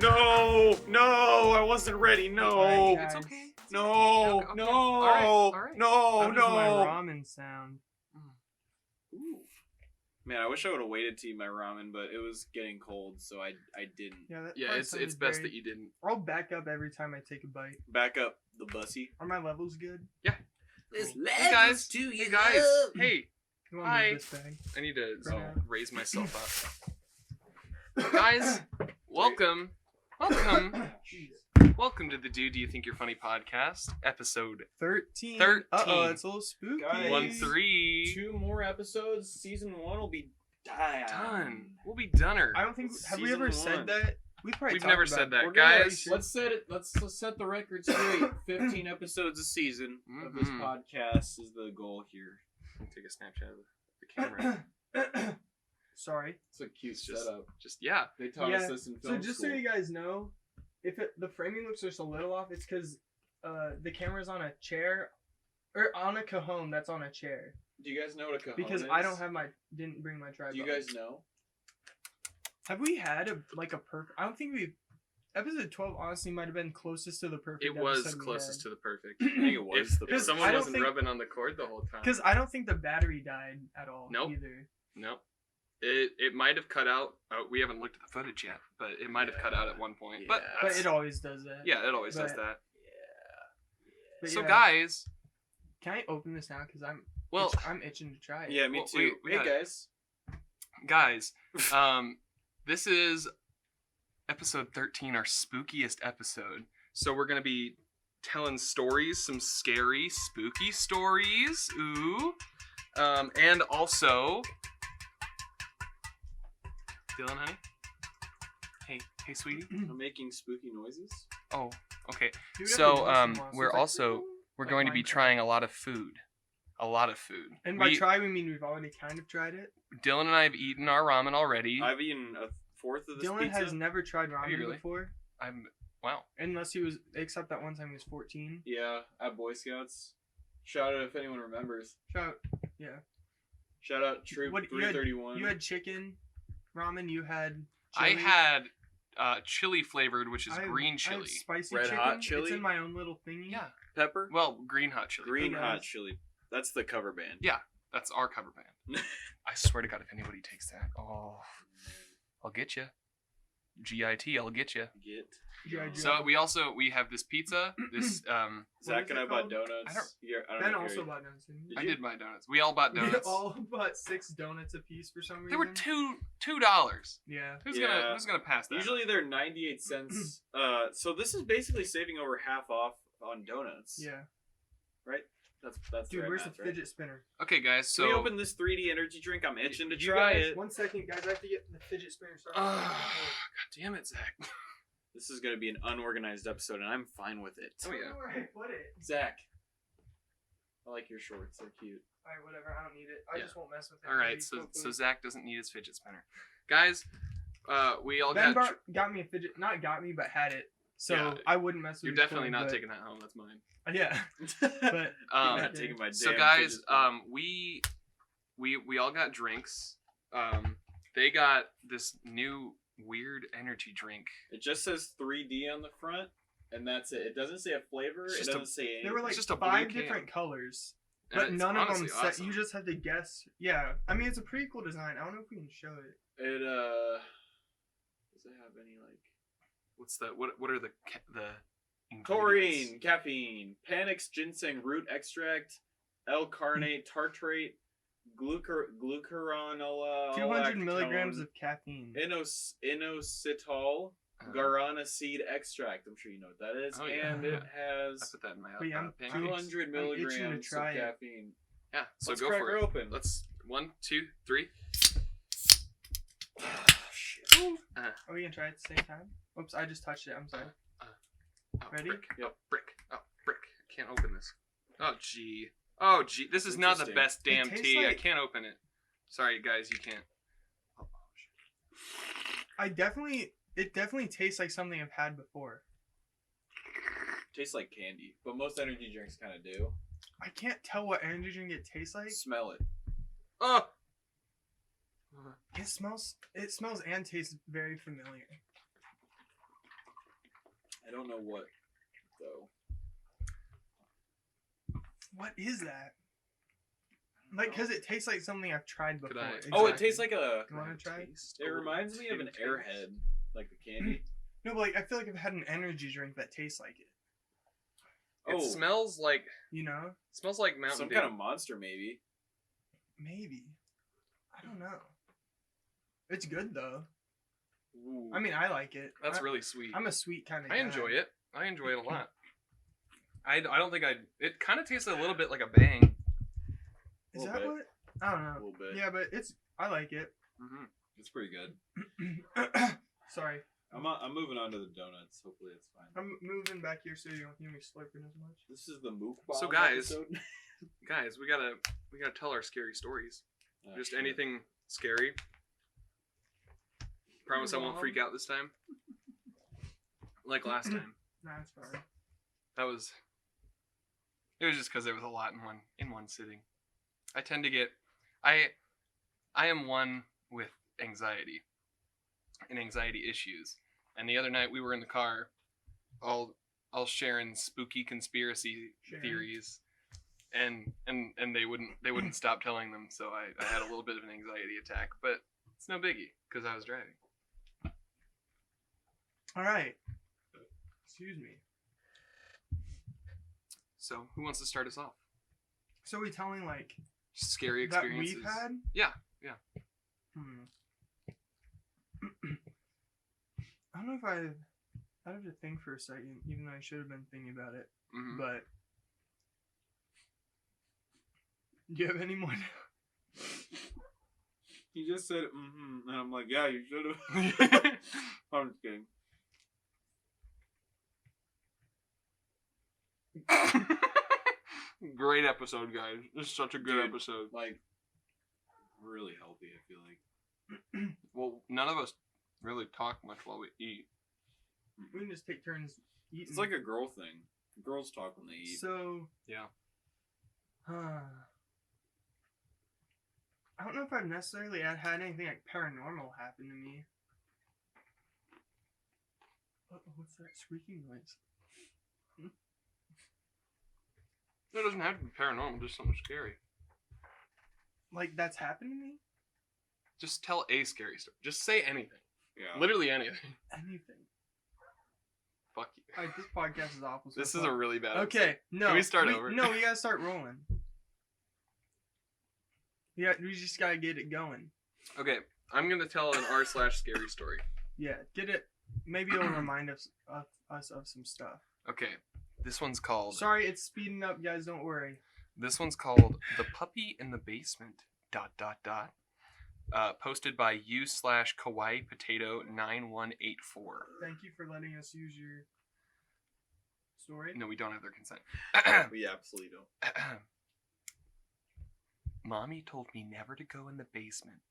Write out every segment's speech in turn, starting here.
No, I wasn't ready. No. Alright, It's guys. okay. No, Okay. no, All right. no, How does my no. ramen sound? Ooh. Man, I wish I would have waited to eat my ramen, but it was getting cold, so I didn't. Yeah, that Yeah, part it's sounded best very- that you didn't. I'll back up every time I take a bite. Back up the bussy. Are my levels good? This Hey guys, hey guys, hey, You want Hi. to move this bag? I need to Right now. raise myself up. Guys, welcome to the Do You Think You're Funny podcast, episode 13. 13. Uh-oh, it's a little spooky. Guys. 1-3. 2 more episodes. Season 1 will be Done. We'll be doneer. I don't think, have we ever Season said one. that? We've We've never said that, We're gonna- guys. Let's set it. Let's set the record straight. 15 episodes a season of this Mhm. podcast is the goal here. Take a Snapchat of the camera. Sorry. It's a cute It's just- setup. Just yeah. They taught Yeah, us this in So film just school. so you guys know, if the framing looks just a little off, it's because the camera's on a chair, or on a cajon that's on a chair. Do you guys know what a cajon Because is? I didn't bring my tripod. Do you guys know? Have we had a perfect? I don't think we've. Episode 12 honestly might have been closest to the perfect. It was closest to the perfect. I think it was If, the if perfect. someone I don't wasn't think- rubbing on the cord the whole time. Because I don't think the battery died at all. Nope. Either. Nope. It might have cut out. We haven't looked at the footage yet, but it might have cut out at one point. But, Yeah. But that's- it always does that. yeah, it always does but- that. But So yeah. guys, Can I open this now? Because well, I'm itching to try it. Yeah, me Well, too. we Hey got- guys. guys, this is episode 13, our spookiest episode. So we're gonna be telling stories, some scary, spooky stories. Ooh, and also, Dylan, honey. Hey, sweetie. I'm making spooky noises. Oh, okay. Dude, So, every once in a while, we're it's like, also- "Ooh," We're like going to be Minecraft. trying a lot of food. A lot of food. And by try, we mean we've already kind of tried it. Dylan and I have eaten our ramen already. I've eaten a fourth of this Dylan pizza. has never tried you ramen really? before, Wow. unless he was, except that one time he was 14. Yeah, at Boy Scouts. Shout out if anyone remembers. Shout, yeah. Shout out Troop What, you had- 331. You had chicken ramen. You had. I chili. had chili flavored, which is I have- green I have chili. spicy Red chicken. hot chili? It's in my own little thingy. Yeah. Pepper. Well, green hot chili. Green Who hot knows? chili. That's the cover band. Yeah. That's our cover band. I swear to God, if anybody takes that, I'll get you. GIT, I'll get you. Get. G.I. Joe. So we have this pizza. This Zach is and it I bought called? donuts. I don't- I Ben know if also you're- bought donuts. Didn't he? Did I you? did buy donuts. We all bought We donuts. all bought 6 donuts a piece for some reason. They were $2. Yeah. Who's Yeah. gonna pass that? Usually they're 98 cents. So this is basically saving over half off on donuts. Yeah. Right? That's Dude, the right where's math, the right? fidget spinner? Okay, guys. So So we open this 3D energy drink. I'm itching to You try guys- it. 1 second, guys. I have to get the fidget spinner started. God damn it, Zach. This is going to be an unorganized episode, and I'm fine with it. Oh, I yeah. don't know where I put it. Zach, I like your shorts. They're cute. Alright, whatever. I don't need it. I Yeah. just won't mess with it. All right, Maybe so hopefully. Zach doesn't need his fidget spinner, guys. We all Ben got. got me a fidget. Not got me, but had it. So Yeah. I wouldn't mess with You're his definitely toy, not but- taking that home. That's mine. Yeah. but But Um, not taking my So damn guys, fidget spinner. we all got drinks. They got this new weird energy drink. It just says 3D on the front, and that's it. It doesn't say a flavor. It's It just a- doesn't say anything. there were like It's just a blue 5 can. different colors, and but it's none of them honestly set. awesome. You just have to guess. Yeah. I mean, it's a pretty cool design. I don't know if we can show it. It does it have any like What's the what are the ingredients? taurine, caffeine, Panax ginseng root extract, L-carnate tartrate, glucuronola, 200 milligrams of caffeine. inositol, guarana seed extract. I'm sure you know what that is. Oh, yeah. And it I has put that in my Wait, I'm pancakes. 200 I'm itching to milligrams of try it. caffeine. Yeah, so Let's go crack for her it. open. Let's 1, 2, 3. Are we gonna try it at the same time? Oops, I just touched it. I'm sorry. Oh, Ready? Brick. Yep. Oh, brick. Oh, brick. I can't open this. Oh, gee. Oh, gee. This is not the Interesting. best damn It tastes tea. I like- can't open it. Sorry, guys. You can't. Oh, shit. It definitely tastes like something I've had before. Tastes like candy, but most energy drinks kind of do. I can't tell what energy drink it tastes like. Smell it. Oh! It smells and tastes very familiar. I don't know what though. What is that? Like, cause it tastes like something I've tried before. I- Oh, it Exactly. tastes like a. You wanna try? It reminds me of an Airhead, like the candy. No, but like I feel like I've had an energy drink that tastes like it. It Oh, smells like You know? Mountain some Dew. kind of monster, maybe. Maybe. I don't know. It's good though. Ooh. I mean, I like it. That's really sweet. I'm a sweet kind of I guy. enjoy it. I enjoy it a lot. I don't think it kind of tastes a little bit like a Bang. Is Little that bit. what? I don't a know. little bit. Yeah, but I like it. Mm-hmm. It's pretty good. Sorry. I'm moving on to the donuts. Hopefully, it's fine. I'm moving back here so you don't hear me slurping as much. This is the Mook So, Bomb guys, episode. Guys, we gotta tell our scary stories. Oh, Just shit. anything scary. Promise I won't freak out this time. Like last time. Nah, it's fine. It was just because there was a lot in one sitting. I tend to get I am one with anxiety and anxiety issues. And the other night we were in the car, all sharing spooky conspiracy Sharing. theories, and they wouldn't stop telling them. So I had a little bit of an anxiety attack, but it's no biggie because I was driving. All right. Excuse me. So who wants to start us off? So are we telling like Scary that experiences we've had? Yeah. I don't know if I have to think for a second, even though I should have been thinking about it. Mhm. But do you have any more? He just said, and I'm like, yeah, you should have. I'm just kidding. Great episode, guys. This is such a good Dude. episode. Like, really healthy, I feel like. Well, none of us really talk much while we eat. We can just take turns eating. It's like a girl thing. Girls talk when they eat. So. Yeah. I don't know if I've necessarily had anything like paranormal happen to me. What's that squeaking noise? It doesn't have to be paranormal, just something scary. Like that's happened to me? Just tell a scary story. Just say anything. Yeah. Literally anything. Anything. Fuck you. Alright, this podcast is awful. So This is far. a really bad Okay, episode. no. Can we start over? No, we gotta start rolling. Yeah, we just gotta get it going. Okay, I'm gonna tell an r/scary story. Yeah, get it. Maybe it'll remind us of some stuff. Okay, this one's called. Sorry, it's speeding up, guys. Don't worry. This one's called "The Puppy in the Basement." ... Posted by u/Kawaii Potato 9184. Thank you for letting us use your story. No, we don't have their consent. We absolutely don't. Mommy told me never to go in the basement,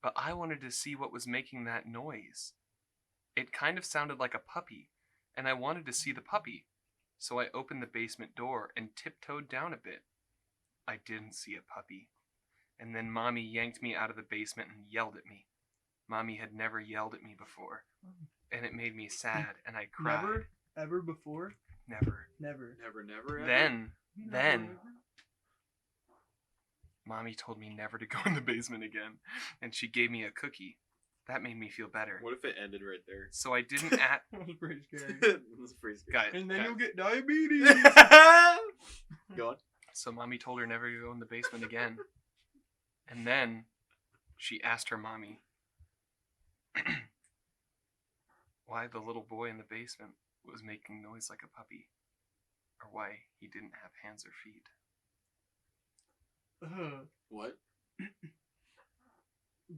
but I wanted to see what was making that noise. It kind of sounded like a puppy, and I wanted to see the puppy, so I opened the basement door and tiptoed down a bit. I didn't see a puppy, and then Mommy yanked me out of the basement and yelled at me. Mommy had never yelled at me before, and it made me sad, and I cried. Never, ever before. Never. Never. Never, ever. Then Never. Mommy told me never to go in the basement again, and she gave me a cookie. That made me feel better. What if it ended right there? So I didn't at That was pretty scary. That's pretty scary. guys. And then guys. you'll get diabetes. Go on. So Mommy told her never to go in the basement again. And then she asked her mommy why the little boy in the basement was making noise like a puppy, or why he didn't have hands or feet. What?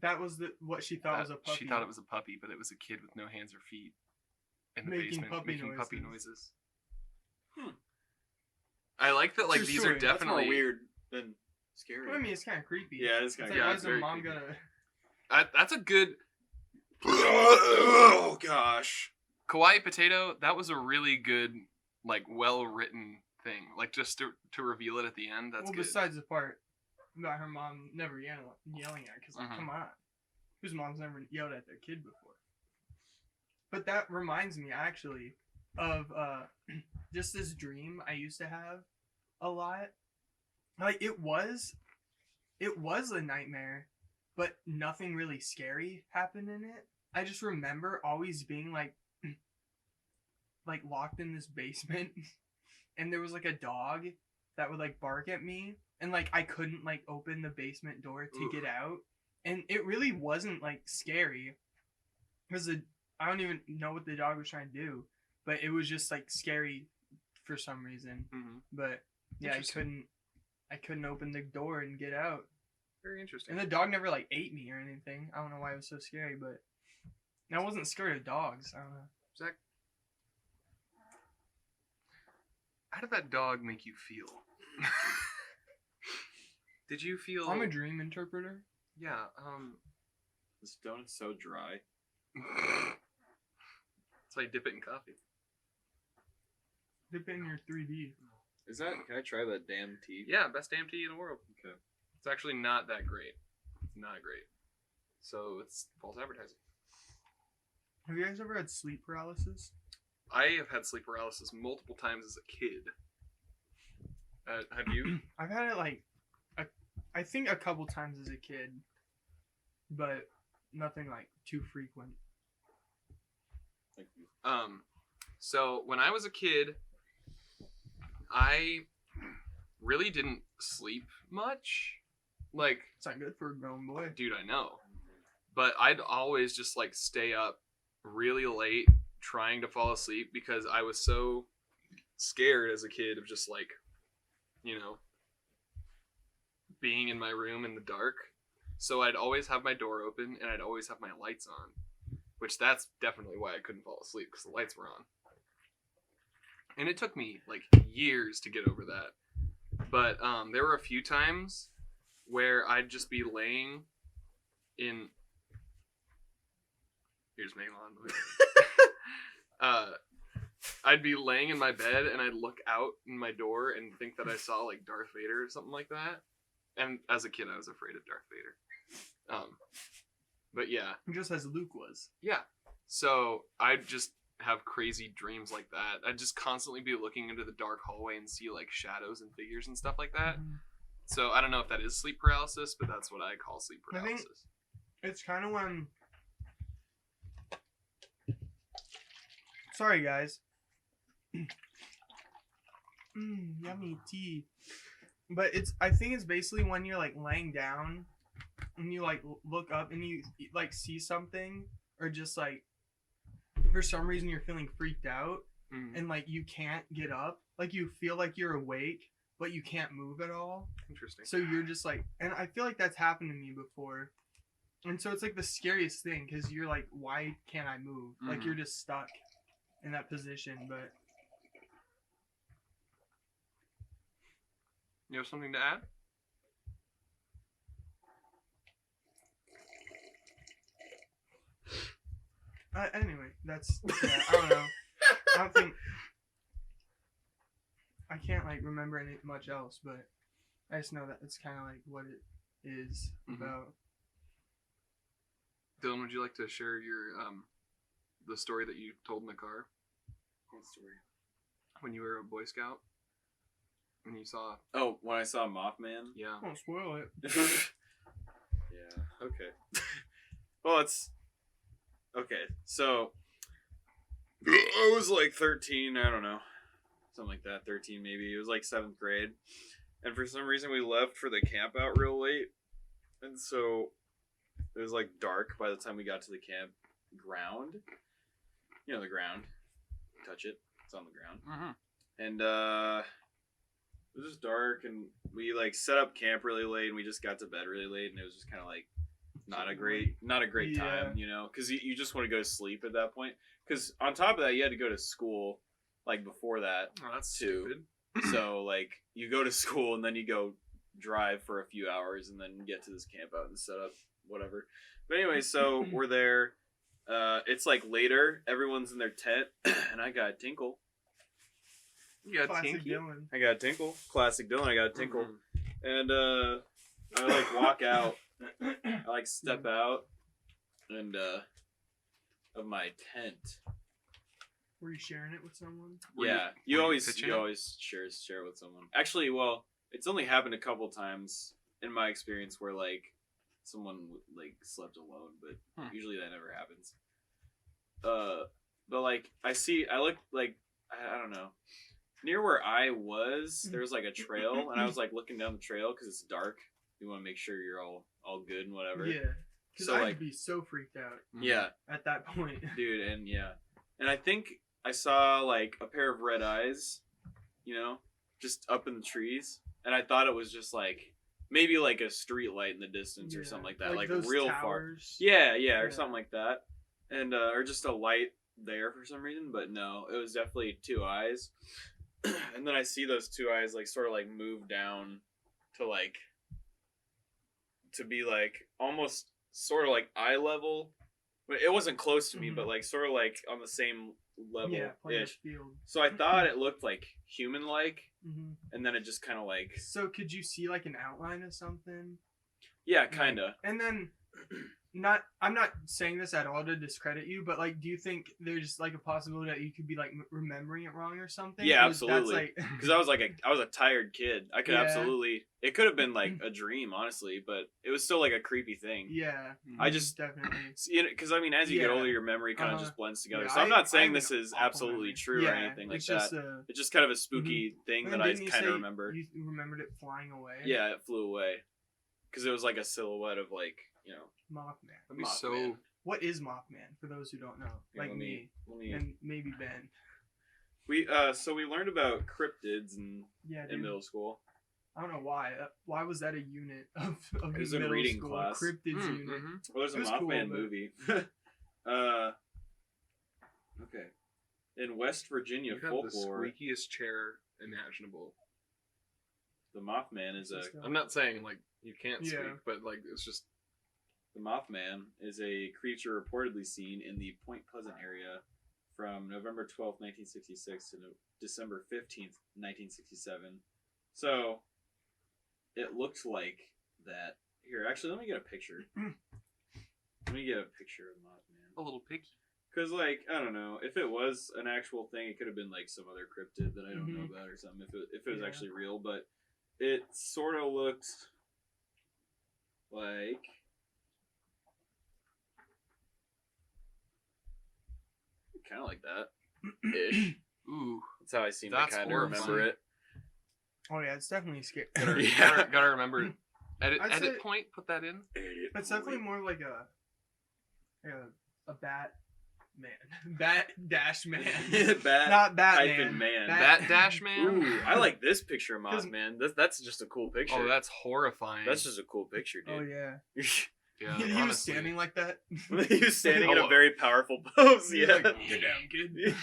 That was what she thought was a puppy. She thought it was a puppy, but it was a kid with no hands or feet in the Making basement puppy making puppy noises. noises. I like that. Like True these story. are That's definitely That's more weird than scary. Well, I mean, it's kind of creepy. Yeah, it's It's kind like, of why it's is the very mom creepy. gonna? That's a good Oh gosh. Kawaii Potato. That was a really good, like, well written thing. Like just to reveal it at the end. That's Well, good. besides the part about her mom never yelling at her, because like, Mhm. come on, whose mom's never yelled at their kid before? But that reminds me, actually, of just this dream I used to have a lot. Like it was a nightmare, but nothing really scary happened in it. I just remember always being like locked in this basement and there was like a dog that would like bark at me and like I couldn't like open the basement door to get out. And it really wasn't like scary because I don't even know what the dog was trying to do, but it was just like scary for some reason. Mm-hmm. But yeah, Interesting. I couldn't open the door and get out. Very interesting. And the dog never like ate me or anything. I don't know why it was so scary, but I wasn't scared of dogs. I don't know. Zach, how did that dog make you feel? Did you feel? I'm a dream interpreter. Yeah. This donut's so dry. That's why you dip it in coffee. Dip in your 3D. Is that? Can I try that damn tea? Yeah, best damn tea in the world. Okay. It's actually not that great. It's not great. So it's false advertising. Have you guys ever had sleep paralysis? I have had sleep paralysis multiple times as a kid. Have you? I've had it like, I think a couple times as a kid, but nothing like too frequent. Thank you. So when I was a kid, I really didn't sleep much. Like, It's not good for a grown boy. dude, I know. But I'd always just like stay up really late trying to fall asleep because I was so scared as a kid of just like, you know, being in my room in the dark. So I'd always have my door open and I'd always have my lights on, which that's definitely why I couldn't fall asleep because the lights were on. And it took me like years to get over that. But there were a few times where I'd just be laying in. Here's Megalon. I'd be laying in my bed and I'd look out in my door and think that I saw like Darth Vader or something like that. And as a kid, I was afraid of Darth Vader. But yeah. Just as Luke was. Yeah. So I'd just have crazy dreams like that. I'd just constantly be looking into the dark hallway and see like shadows and figures and stuff like that. So I don't know if that is sleep paralysis, but that's what I call sleep I think- paralysis. It's kind of when. Sorry, guys. Yummy tea. But I think it's basically when you're like laying down and you like look up and you like see something or just like for some reason you're feeling freaked out and like you can't get up. Like you feel like you're awake, but you can't move at all. Interesting. So you're just like, and I feel like that's happened to me before. And so it's like the scariest thing because you're like, why can't I move? Like you're just stuck in that position. But You have something to add? anyway, that's, yeah, I don't know. I don't think, I can't like remember any much else, but I just know that it's kind of like what it is about. Dylan, would you like to share your the story that you told in the car? What story? When you were a Boy Scout? When you saw... Oh, when I saw Mothman? Yeah. Don't spoil it. Yeah, okay. Well, it's... Okay, so... I was like 13, I don't know. Something like that, 13 maybe. It was like 7th grade. And for some reason we left for the camp out real late. And so it was like dark by the time we got to the campground. You know the ground. Touch it. It's on the ground. Mm-hmm. And it was just dark and we like set up camp really late and we just got to bed really late and it was just kind of like not a great time, you know, because you just want to go to sleep at that point. Because on top of that, you had to go to school like before that. Oh, that's too. stupid. So like you go to school and then you go drive for a few hours and then get to this camp out and set up whatever. But anyway, so we're there. It's like later. Everyone's in their tent and I got Tinkle. You got Classic Tinky? Dylan. I got Tinkle. Classic Dylan. I got Tinkle. Mhm. And I like walk out. I like step out and of my tent. Were you sharing it with someone? Were yeah, you you always pitching it? share it with someone. Actually, well, it's only happened a couple times in my experience where like someone like slept alone, but usually that never happens. But like I look like I don't know. Near where I was, there was like a trail, and I was like looking down the trail because it's dark. You want to make sure you're all good and whatever. Yeah. Because So, I'd like- be so freaked out Yeah, at that point. dude, and I think I saw like a pair of red eyes, you know, just up in the trees, and I thought it was just like maybe like a street light in the distance or Yeah. something like that, like those real far. towers. Yeah, or Yeah. something like that, and or just a light there for some reason. But no, it was definitely two eyes, and then I see those two eyes like sort of like move down to be like almost sort of like eye level, but it wasn't close to me, Mhm. but like sort of like on the same level Yeah, playing ish. field. So I thought it looked like human like, hmm and then it just kind of like So could you see like an outline of something? yeah, kind of. And then, I'm not saying this at all to discredit you, but like, do you think there's like a possibility that you could be like remembering it wrong or something? Yeah, 'Cause absolutely. That's like, Because I was a tired kid. I could Yeah. absolutely. It could have been like a dream, honestly, but it was still like a creepy thing. yeah, I just- definitely. Because I mean, as you get Yeah. older, your memory kind of Uh-huh. just blends together. Yeah, so I'm not I saying have this an is awful absolutely memory. true Yeah, or anything like it's that. just It's just kind of a spooky thing And that I didn't you kind say of remember. You remembered it flying away. Yeah, it flew away because it was like a silhouette of like Mothman. That'd be Mothman. so. What is Mothman for those who don't know? Here, Like let me me. and maybe Ben. We so we learned about cryptids Yeah, in dude. middle school. I don't know why. Why was that a unit of It was in middle reading school? class. Cryptids Mm, unit. mhm. Well, there's a It was cool, Mothman but- movie. Okay. In West Virginia You have the folklore, squeakiest chair imaginable. the Mothman is a I'm not saying like you can't Yeah. squeak, but like it's just the Mothman is a creature reportedly seen in the Point Pleasant area from November 12th, 1966 to December 15th, 1967. So it looked like that. Here, actually, let me get a picture. Let me get a picture of Mothman. a little piggy. Because, like, I don't know, if it was an actual thing, it could have been like some other cryptid that I don't know about or something. If it was Yeah. actually real, but it sort of looked like kind of like that ish. Ooh, That's how I seem to That's kind of remember horrifying. it. Oh yeah, it's definitely scary. gotta, Yeah. gotta remember. Edit I'd edit say- point. Put that in. It's definitely more like a bat man, bat dash man, Bat not Batman. hyphen man. Bat Dash Man. Ooh, I like this picture of 'Cause- Mothman. That's just a cool picture. Oh, that's horrifying. That's just a cool picture, Oh dude. yeah, yeah. he was honestly. standing like that. He was standing in Oh. a very powerful pose. He's Yeah, like, "Get down, kid."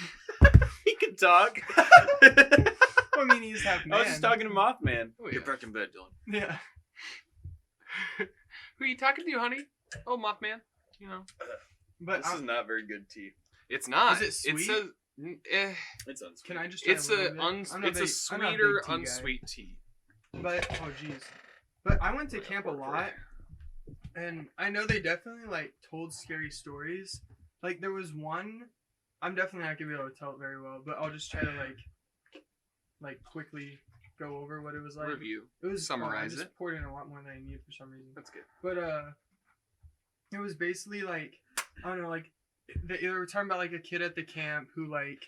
he can talk. I mean, he's half man. I was just talking to Mothman. Oh, Get yeah. back in bed, Dylan. Yeah. Who are you talking to, honey? Oh, Mothman. You know, But This is not very good tea. it's not. Is it It sweet? says. It's unsweet. can I just? Try It's a little bit? I'm not it's a big- I'm not sweeter big tea guy. unsweet tea. But oh jeez. But I went to camp a lot, and I know they definitely like told scary stories. Like there was one, I'm definitely not gonna be able to tell it very well, but I'll just try to like quickly go over what it was like. Review. It was Summarize I just it. poured in a lot more than I needed for some reason. That's good. But it was basically like I don't know, like they were talking about like a kid at the camp who like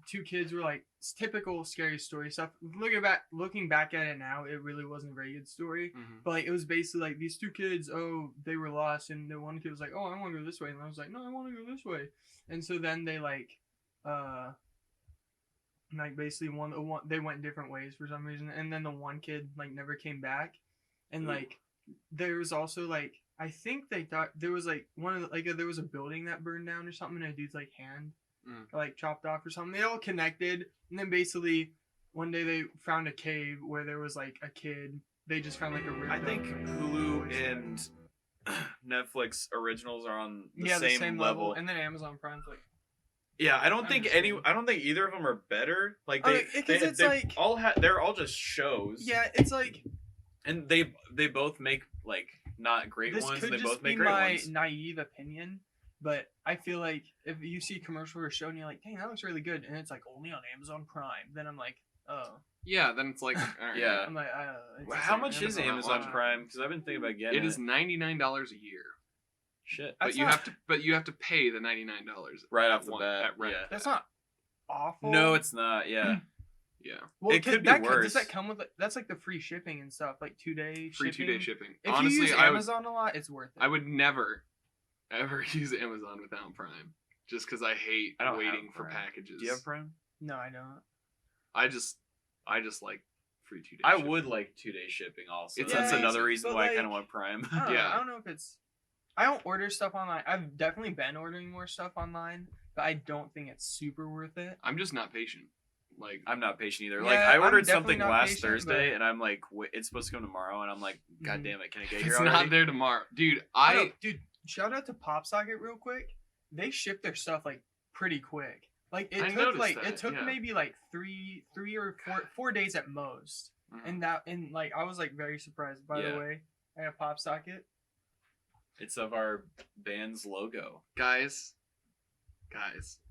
two kids were like typical scary story stuff. Looking back at it now, it really wasn't a very good story. Mhm. But like it was basically like these two kids, they were lost, and the one kid was like, oh, I want to go this way, and I was like, no, I want to go this way, and so then they like basically they went different ways for some reason, and then the one kid like never came back, and Ooh. like there was also like I think they thought there was like there was a building that burned down or something, and a dude's like hand like chopped off or something. They all connected, and then basically one day they found a cave where there was like a kid. They just found like a ripped I think up Hulu voice and Netflix originals are on the yeah, same, the same level. and then Amazon Prime's like Yeah, I don't think Understood. I don't think either of them are better. Like I they, mean, 'cause it's they like- all they're all just shows. yeah, it's like and they both make like not great this ones. could They just both be make great my ones. naive opinion, But I feel like if you see a commercial for a show and you're like, dang, that looks really good, and it's like only on Amazon Prime, then I'm like, oh. Yeah, then it's like, all right. Yeah. I'm like, it's How like much is Amazon Prime? Because I've been thinking about getting It is $99 a year. Shit. That's But you have to pay the $99 Right off the one- bat, at rent. yeah. That's not awful. No, it's not. Yeah. Yeah. Well, it could be does worse. that come with that's like the free shipping and stuff, like 2-day Free shipping? 2-day shipping. If Honestly, you use I would Amazon a lot, it's worth it. I would never ever use Amazon without Prime, just because I hate I don't waiting have for Prime. packages. Do you have Prime? No, I don't. I just like free 2-day. I shipping. would like 2-day shipping also. It's That's amazing. another reason But, why I like, kind of want Prime. I don't know. Yeah. I don't know if it's. I don't order stuff online. I've definitely been ordering more stuff online, but I don't think it's super worth it. I'm just not patient. Like I'm not patient either. Yeah, Like I I'm ordered definitely something not last patient, Thursday, but- and I'm like, it's supposed to come tomorrow, and I'm like, God Mhm. damn it, can it get if here it's already? not there tomorrow, dude. Dude, shout out to PopSocket real quick. They ship their stuff like pretty quick. Like I it took noticed like that, it took yeah. maybe like three or 4 days at most. Mhm. And like I was like very surprised. By Yeah. the way, I have PopSocket. It's of our band's logo. guys,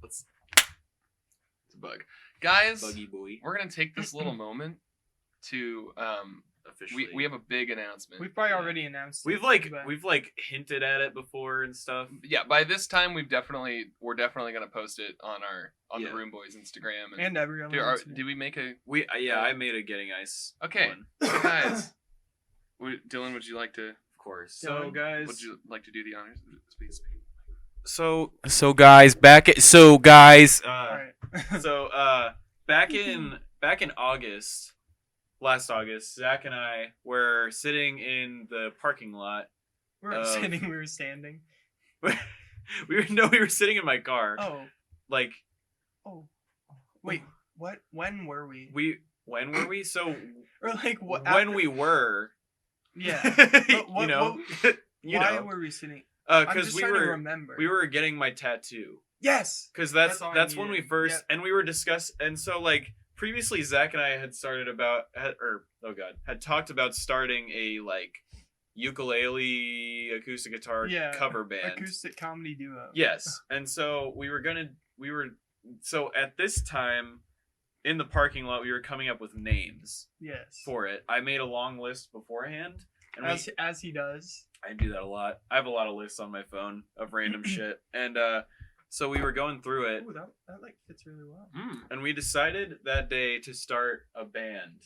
let's. It's a bug, guys. Buggy Boy. We're gonna take this little moment to Officially. we have a big announcement. We've probably Yeah. already announced. We've it, but- like hinted at it before and stuff. Yeah, by this time we're definitely gonna post it on the Yeah. Room Boys Instagram and every other. did we make a I made a Getting Ice. Okay. one, guys? Dylan, would you like to of course. So, So guys, would you like to do the honors? Please. so guys, All right. back in August, last August, Zach and I were sitting in the parking lot. We were sitting. We were standing. we were sitting in my car. Oh. Like Oh. Wait. What? When were we? when were we? So Or like what? when we were, Yeah. you know, Why were we sitting? I'm because just we trying to were remember. getting my tattoo. Yes. Because That's all I that's when we needed. first Yep. and we were and so like previously Zach and I had had talked about starting a like ukulele acoustic guitar Yeah, cover band. Acoustic comedy duo. Yes, and so so at this time in the parking lot we were coming up with names Yes. for it. I made a long list beforehand, and As he does. I do that a lot. I have a lot of lists on my phone of random shit, and so we were going through it. Ooh, that like fits really well. And we decided that day to start a band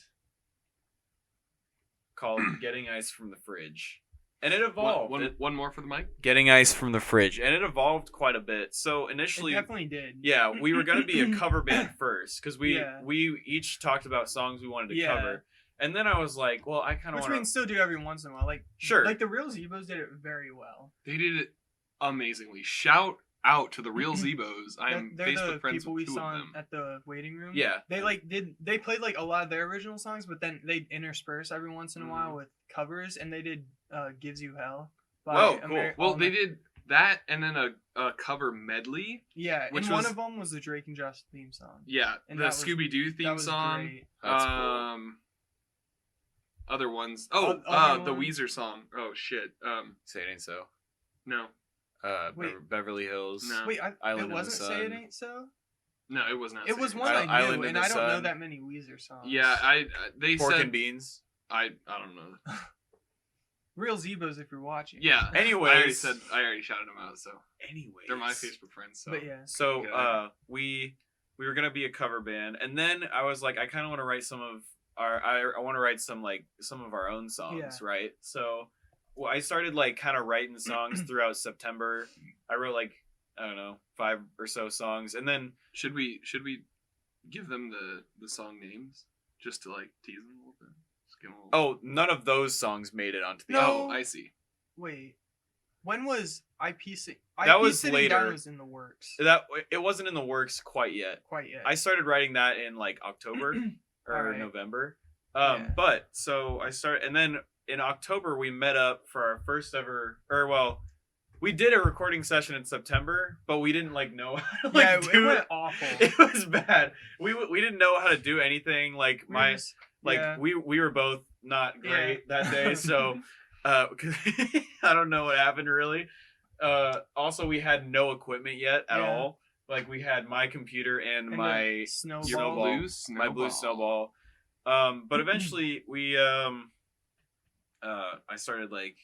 called Getting Ice from the Fridge. And it evolved. One more for the mic. Getting Ice from the Fridge. And it evolved quite a bit. So It initially, definitely did. yeah, we were going to be a cover band first because Yeah. we each talked about songs we wanted to Yeah. cover. And then I was like, well, I kind of Which want we can still do every once in a while. Like Sure. Like the Real Zebos did it very well. They did it amazingly. Shout out to the Real Zebos. I'm They're Facebook the friends people with we two saw of them. at the waiting room. Yeah. They played like a lot of their original songs, but then they intersperse every once in a Mm-hmm. while with covers, and they did "Gives You Hell." by Whoa, cool. Well, they did that and then a cover medley. Yeah, which and one was- of them was the Drake and Josh theme song. Yeah, And the that was- Scooby Doo That theme was song. great. That's cool. Other ones. Oh, Other the ones? Weezer song. Oh shit. Say it ain't so. No, Wait. Beverly Hills. No. Wait, Island it in the wasn't "Say It Sun. Ain't So." no, it was not. It was Satan. one I knew, Island in and the I don't know Sun. that many Weezer songs. Yeah, they Pork said and Beans. I don't know. Real Zebos, if you're watching. Yeah. Anyways. I already shouted them out, so Anyways. they're my Facebook friends. So But yeah, So Good. we were gonna be a cover band, and then I was like, I kind of want to write some of I want to write some of our own songs, Yeah. right? So I started like kind of writing songs throughout September. I wrote like I don't know 5 or so songs, and then should we give them the song names just to like tease them a little bit? Just give them a little... none of those songs made it onto the No. album. I see. wait. When was IP? That was Sitting Down later. was in the works. That it wasn't in the works quite yet. Quite yet. I started writing that in like October or Alright. November. Yeah. But so I started, and then in October we met up for our first ever, we did a recording session in September, but we didn't like know how to yeah, like it do went it. awful. It was bad. We didn't know how to do anything. Like We were just- yeah. we were both not great Yeah. that day, so I don't know what happened really. also we had no equipment yet at Yeah. all. Like we had my computer and And my a snowball. Snowball. Blue my blue snowball. But eventually we I started like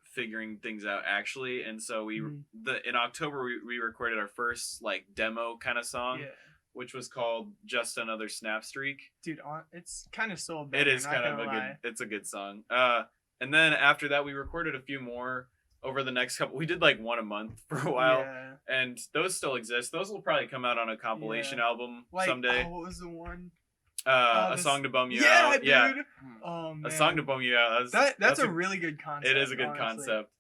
figuring things out actually, and so Mhm. in October we recorded our first like demo kind of song, Yeah. which was called Just Another Snap Streak. Dude, it's kind of still a It banger, is not kind of gonna a lie. it's a good song. And then after that we recorded a few more over the next couple. We did like one a month for a while. Yeah. And those still exist. Those will probably come out on a compilation album Like, someday. oh, what was the one? A this- song to bum you Yeah, out. dude. Yeah, Oh man. a song to bum you out. That's a really good concept. It is a good honestly. concept.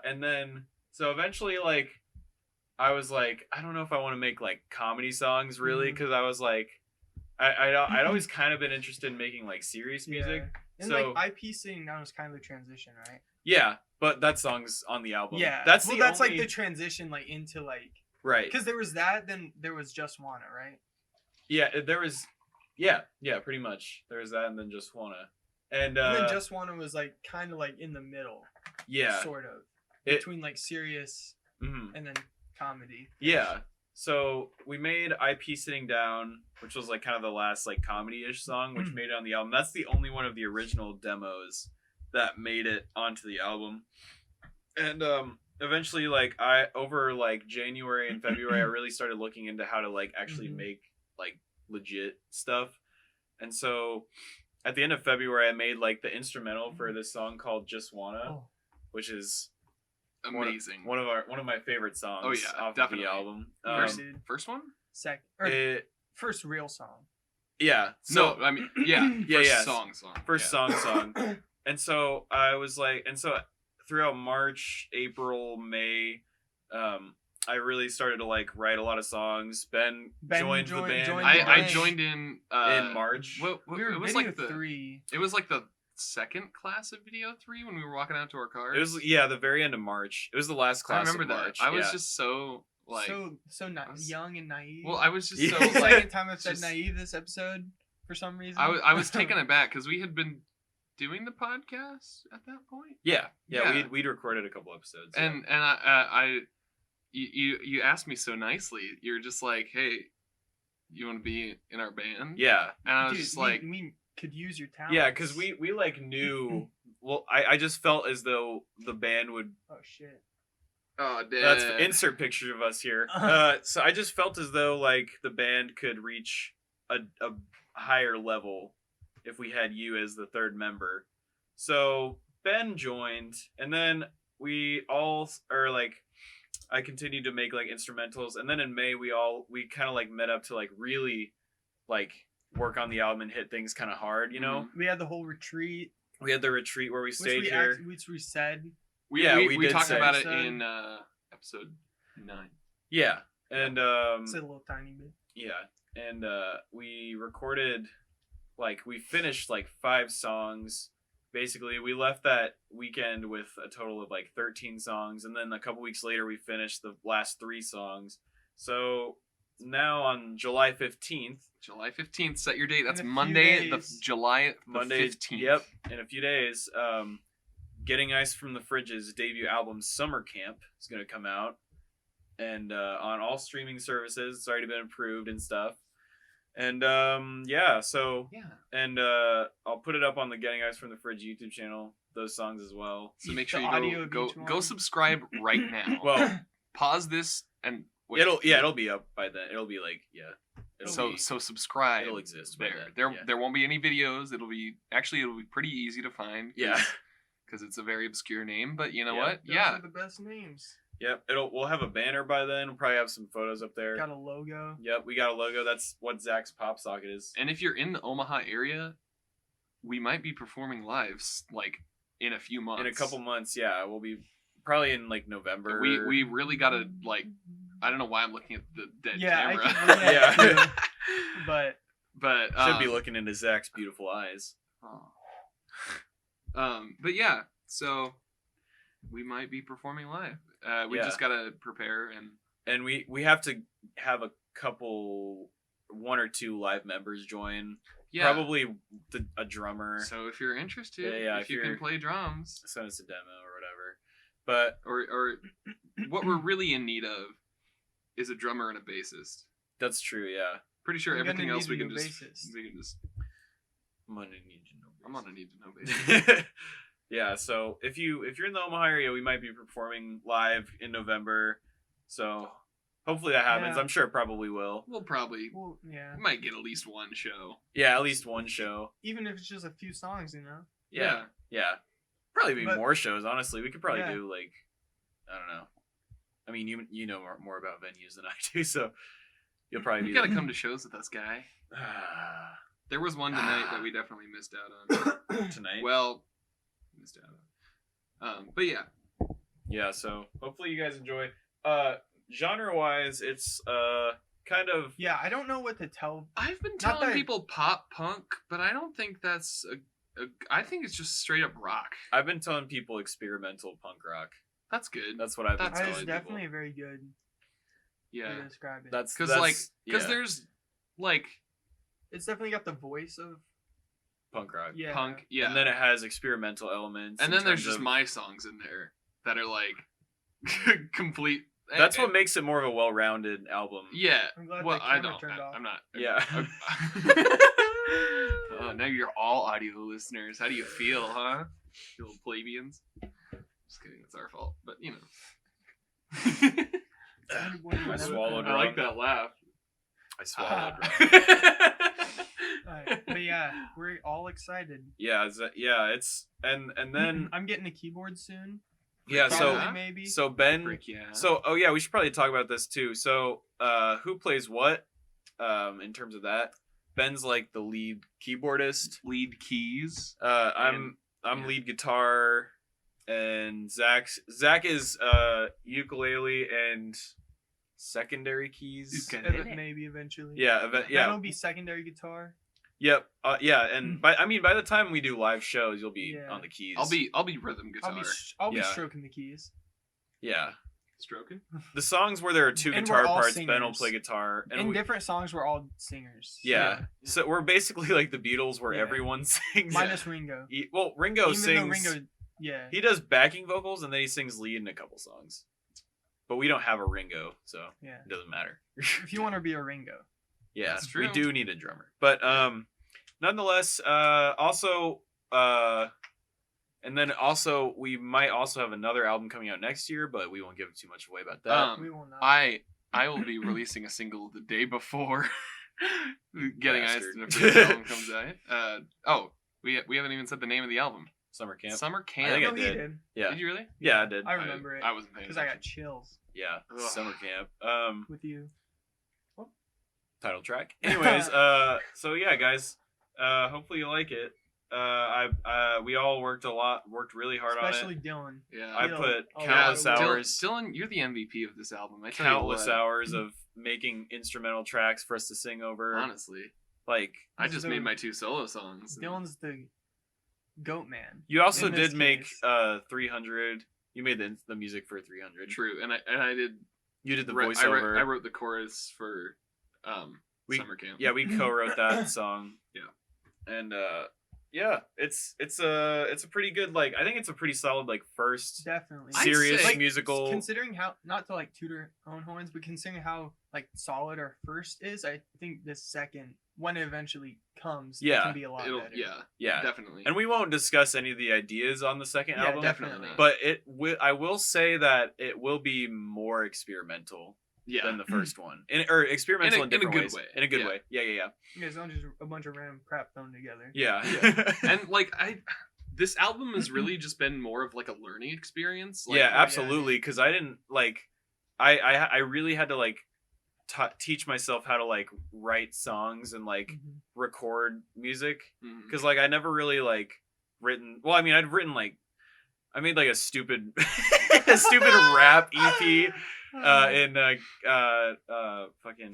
And then so eventually, like, I was like, I don't know if I want to make like comedy songs really, Mhm. because I was like, I'd always kind of been interested in making like serious music. Yeah. And So- like IP sitting down is kind of the transition, right? Yeah, but that song's on the album. Yeah. that's well, the that's only, like the transition, like into like right. because there was that, then there was Just Wanna, right? Yeah, there was. Yeah, pretty much. There was that, and then Just Wanna, and And then Just Wanna was like kind of like in the middle, yeah, sort of It- between like serious mhm. and then comedy. Yeah. So we made IP Sitting Down, which was like kind of the last like comedy-ish song, which made it on the album. That's the only one of the original demos that made it onto the album. And eventually, like over like January and February, I really started looking into how to like actually Mhm. make like legit stuff. And so at the end of February, I made like the instrumental for this song called Just Wanna, Oh. which is Amazing. one of my favorite songs. Oh, yeah, off definitely. of the album. First, Dude. first one? It, First real song. yeah. So No, I mean, yeah. Yeah, First yeah. song. first yeah. song. And so I was like, and so throughout March, April, May, I really started to like write a lot of songs. Ben joined the band. joined I Right. joined in in March. What, We were it was video like the 3. it was like the second class of video 3 when we were walking out to our cars. It was the very end of March. It was the last I class. remember of that. March. I was yeah. just so like so was- young and naive. well, I was just Yeah. so like Second time I've said just- naive this episode for some reason. I was taken aback because we had been doing the podcast at that point, yeah. Yeah. We'd recorded a couple episodes. and I you asked me so nicely. You're just like, hey, you want to be in our band? yeah. And I was Dude, just like, we could use your talent. Yeah, because we like knew. Well, I just felt as though the band would. Oh shit. oh, That's Dad. insert picture of us here. So I just felt as though like the band could reach a higher level if we had you as the third member. So Ben joined, and then we all are like, I continued to make like instrumentals, and then in May we kind of like met up to like really like work on the album and hit things kind of hard, you know. We had the whole retreat, We had the retreat where we which stayed we here. which we said. we we did talked say about it so. in episode 9. Yeah, and Said a little tiny bit. yeah, and we recorded, like, we finished like 5 songs. Basically, we left that weekend with a total of like 13 songs, and then a couple weeks later, we finished the last 3 songs. So now on July 15th, July 15th, set your date. That's In a few Monday, the days. July the Monday, 15th. yep, in a few days, Getting Ice from the Fridge's debut album Summer Camp is going to come out, and on all streaming services. It's already been approved and stuff. And yeah, so Yeah. and I'll put it up on the Getting Ice from the Fridge YouTube channel, those songs as well. So make The sure audio you of go each go one. subscribe right now. Well, Pause this and wait. it'll be up by then. It'll be like, yeah, so subscribe. it'll exist by there. then. There won't be any videos. It'll be pretty easy to find. Yeah. Because it's a very obscure name, but you know Yeah. what? Those Yeah. are the best names. Yep, we'll have a banner by then. We'll probably have some photos up there. Got a logo. Yep, we got a logo. That's what Zach's pop socket is. And if you're in the Omaha area, we might be performing lives like in a few months. In a couple months, yeah, we'll be probably in like November. We really gotta like. I don't know why I'm looking at the dead Yeah, I camera. keep looking at Yeah. it too. But but should be looking into Zach's beautiful eyes. But yeah, so we might be performing live. We Yeah. just gotta prepare And we have to have a couple, 1 or 2 live members join. yeah. Probably a drummer. So if you're interested, Yeah, if you can play drums, Send us a demo or whatever. But Or what we're really in need of is a drummer and a bassist. that's true. Yeah. Pretty sure We're gonna everything else need we a can new just bassist. I'm gonna need to know. I'm gonna need to know bassist. Yeah. So if you're in the Omaha area, we might be performing live in November. So hopefully that happens. Yeah. I'm sure it probably will. We'll probably Well, yeah. we might get at least one show. Yeah, at least one show. Even if it's just a few songs, you know. Yeah. Yeah. Probably be But- more shows. Honestly, we could probably Yeah. do like, I don't know. I mean, you know more about venues than I do, so you'll probably You be gotta come to shows with us, guy. There was one tonight that we definitely missed out on. tonight. Well, missed out on. But yeah, Yeah, so hopefully you guys enjoy. Genre wise, it's kind of Yeah, I don't know what to tell. I've been Not telling that- people pop punk, but I don't think that's I think it's just straight up rock. I've been telling people experimental punk rock. That's good. That's what I've been That's That telling is people. definitely a very good way Yeah, to describe it. That's because yeah, there's like It's definitely got the voice of punk rock. yeah. punk, yeah, And then it has experimental elements. and in then there's terms just of- my songs in there that are like complete. That's what makes it more of a well-rounded album. Yeah. I'm glad Well, the I camera don't. turned off. I'm not. Yeah. Now you're all audio listeners. How do you feel, huh? You little plebeians. Just kidding. It's our fault, but you know. I swallowed I like wrong. that laugh. I swallowed. Alright, but yeah, we're all excited. Yeah, it's and then I'm getting a keyboard soon. yeah, so Probably, maybe. so Ben Frick yeah. So, oh yeah, we should probably talk about this too. So, who plays what? In terms of that, Ben's like the lead keyboardist. lead keys. I'm yeah. lead guitar, and Zach is ukulele and secondary keys. Ukulele. Maybe eventually. Yeah, yeah, That'll be secondary guitar. yep, yeah, and by the time we do live shows, you'll be Yeah. on the keys. I'll be rhythm guitar. I'll be Yeah. stroking the keys. yeah. Stroking. The songs where there are two And guitar we're all parts, Ben will singers. play guitar, and In we, different songs, we're all singers. yeah. So we're basically like the Beatles, where Yeah. everyone sings. Minus Ringo. Well, Ringo Even sings. though Ringo, yeah. He does backing vocals and then he sings lead in a couple songs. But we don't have a Ringo, so Yeah. it doesn't matter. If you want to be a Ringo. Yeah, That's we true. do need a drummer. But nonetheless, also and then also we might also have another album coming out next year, but we won't give too much away about that. We will not. I will be releasing a single the day before Getting Iced Bastard. in a Freeze album comes out. We haven't even said the name of the album. Summer camp. Summer I Camp. think no, I he did. did. Yeah. Did you really? Yeah, I did. I remember it. I wasn't paying Because I got attention. chills Yeah. Ugh. Summer camp. with you. Title track. Anyways, so yeah, guys. Hopefully you like it. We all worked really hard Especially on it. Dylan. Yeah. I Dylan, put a lot countless of work. hours. Dylan, you're the MVP of this album. I tell you Countless what, hours of making instrumental tracks for us to sing over. Honestly, Like I just So- made my 2 solo songs. and- Dylan's the goat man. you also In this did make case. 300. You made the music for 300. True, and I did. You did the I voiceover. wrote the chorus for Summer Camp. Yeah, we co-wrote that song. Yeah. And yeah, it's a pretty good, like, I think it's a pretty solid, like, first Definitely. I'd serious say- musical. Considering how, not to like toot our own horns, but considering how like solid our first is, I think the second, when it eventually comes, Yeah, it can be a lot It'll, better. Yeah. definitely. And we won't discuss any of the ideas on the second Yeah, album. definitely. But I will say that it will be more experimental yeah, than the first one, or experimental in, In a different good ways. way. In a good Yeah. way. Yeah. You guys don't just a bunch of random crap thrown together. Yeah. and like this album has really just been more of like a learning experience. Like, yeah, yeah. absolutely. Because I didn't like, I really had to like teach myself how to like write songs and like Mhm. record music. mhm. Because like I never really like written. Well, I mean, I'd written like, I made like a stupid rap EP in fucking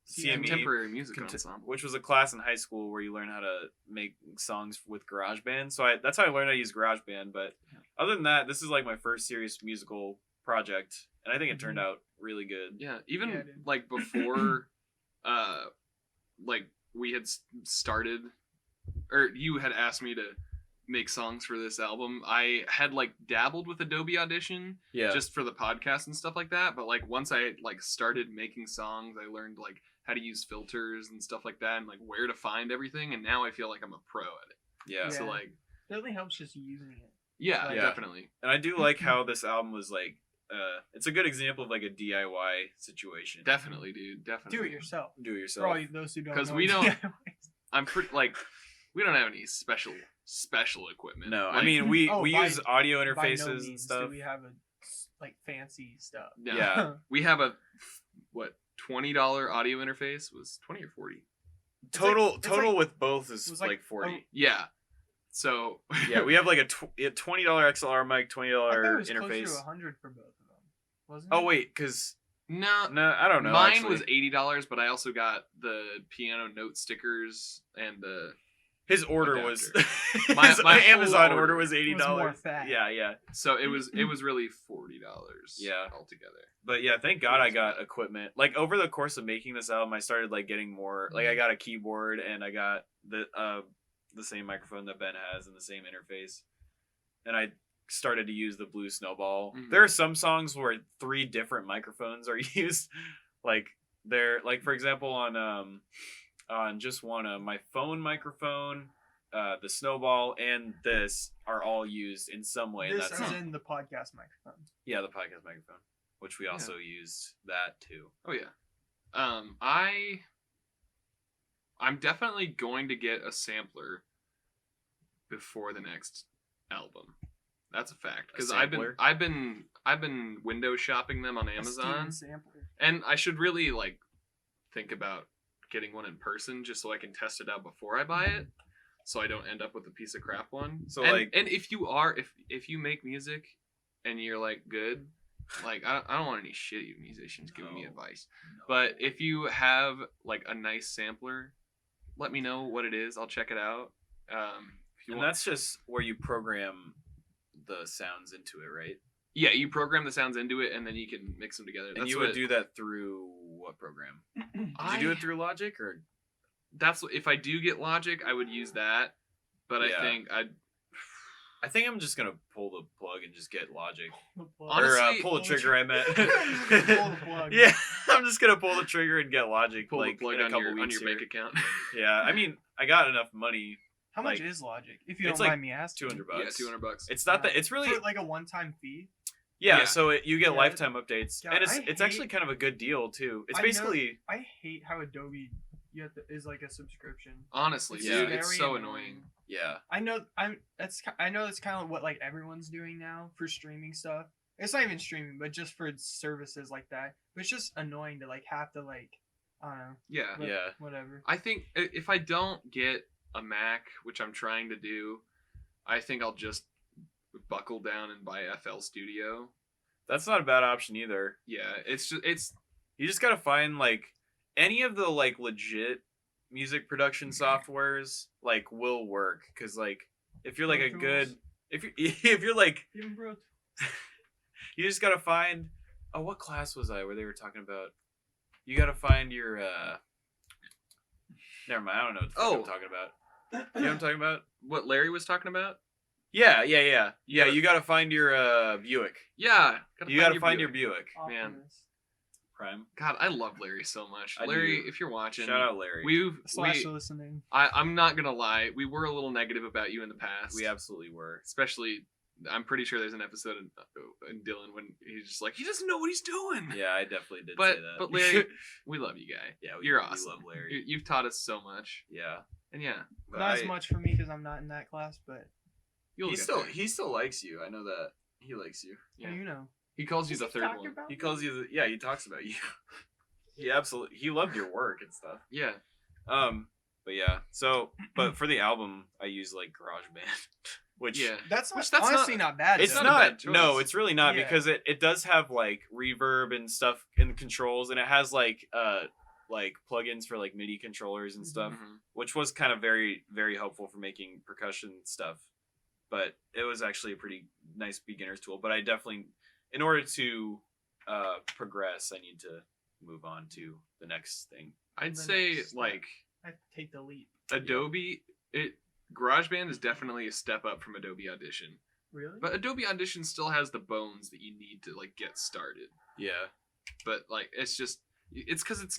CME, Contemporary music ensemble. which was a class in high school where you learn how to make songs with GarageBand. So that's how I learned how to use GarageBand. But other than that, this is like my first serious musical project, and I think it turned out really good. Yeah, even Yeah, dude. like before, like we had started, or you had asked me to make songs for this album. I had like dabbled with Adobe Audition Yeah. just for the podcast and stuff like that, but like once I like started making songs, I learned like how to use filters and stuff like that and like where to find everything, and now I feel like I'm a pro at it. yeah. So Yeah. like Definitely helps just using it. yeah, Yeah. definitely. And I do like how this album was like. It's a good example of like a DIY situation. Definitely, dude. Definitely. Do it yourself. Do it For yourself. all those who don't know. 'Cause we don't- DIY. I'm pretty like we don't have any special equipment. No, I Like, mean we Oh, we by- use audio By no interfaces and means stuff. do we have a like fancy stuff. no. Yeah. We have a what $20 audio interface was 20 or 40. Total it's total like- with both is it was like, like- 40. Yeah. So Yeah, we have like a $20 XLR mic, I thought it $20 was closer interface. to 100 for both of them. Wasn't Oh it? wait, because no, no, I don't know. mine actually. was $80, but I also got the piano note stickers and the His order was My- his my Amazon whole order order was $80. was more fat. Yeah, yeah. so it was really $40. Yeah. altogether. But yeah, thank God I got equipment. Like over the course of making this album, I started like getting more. Like I got a keyboard and I got the same microphone that Ben has and the same interface. And I started to use the Blue Snowball. Mhm. There are some songs where 3 different microphones are used. Like they're like for example on just one my phone microphone, the Snowball and this are all used in some way. This That's is in the podcast microphone. yeah, the podcast microphone, which we also used that too. Oh yeah. I'm definitely going to get a sampler before the next album. That's a fact because sampler? I've been window shopping them on A Amazon, Steven sampler. and I should really like think about getting one in person just so I can test it out before I buy it, so I don't end up with a piece of crap one. So, and, like- and if you make music and you're like good, like I don't want any shitty musicians giving me No. advice. But if you have like a nice sampler, let me know what it is. I'll check it out. If you And want, that's just where you program the sounds into it, right? yeah, you program the sounds into it, and then you can mix them together. And That's you what would do that through what program? Did you do it through Logic or? That's if I do get Logic, I would use that. But Yeah. I think I think I'm just gonna pull the plug and just get Logic. Honestly, or pull the trigger. I meant. Pull the plug. Yeah, I'm just gonna pull the trigger and get Logic. pull like the plug in a on couple your weeks bank here. account. Yeah, I mean, I got enough money. How much like, is Logic? If you it's don't like mind me asking. $200. Yeah, $200. It's not that. It's really For like a one-time fee. yeah. Yeah. So you get Yeah. lifetime updates, God, and I it's hate- actually kind of a good deal too. It's I know- basically I hate how Adobe is like a subscription. Honestly, Yeah. dude, it's very so annoying. yeah. I know that's kind of what like everyone's doing now for streaming stuff. It's not even streaming, but just for services like that. But it's just annoying to like have to like I don't know, Yeah. but Yeah. whatever. I think if I don't get a Mac, which I'm trying to do, I think I'll just buckle down and buy FL Studio. That's not a bad option either. Yeah, it's You just gotta find like any of the like legit music production softwares like will work because like if you're like a Pro good Tools. if you're like Even bro, you just gotta find what class was I where they were talking about you gotta find your never mind I don't know what the fuck I'm talking about. You know what I'm talking about? what Larry was talking about. Yeah, gotta- you gotta find your Buick. Yeah, You gotta find your Buick. Man. Optimus. Prime. God, I love Larry so much. I Larry, do. if you're watching, Shout out Larry. Slash listening. I'm not gonna lie, we were a little negative about you in the past. We absolutely were. especially, I'm pretty sure there's an episode in Dylan when he's just like, he doesn't know what he's doing. Yeah, I definitely did But say that. but Larry, we love you, guy. yeah, you're we awesome. love Larry. You've taught us so much, Yeah. and yeah, But Not as much for me because I'm not in that class, but you'll He get still there. he still likes you. I know that. He likes you. Yeah. you know. He calls you Does the he third talk one. about He me? calls you the yeah, he talks about you. He loved your work and stuff. Yeah, But yeah. So but for the album I use like GarageBand. Which yeah. That's Which not, that's honestly not bad. it's though. not a bad not no, choice. it's really not Yeah. because it does have like reverb and stuff in controls and it has like plugins for like MIDI controllers and stuff. Mhm. Which was kind of very, very helpful for making percussion stuff. But it was actually a pretty nice beginner's tool. But I definitely, in order to progress, I need to move on to the next thing. I'd The say next step. like I have to take the leap. Adobe. GarageBand is definitely a step up from Adobe Audition, Really? but Adobe Audition still has the bones that you need to like get started. Yeah. But like it's because it's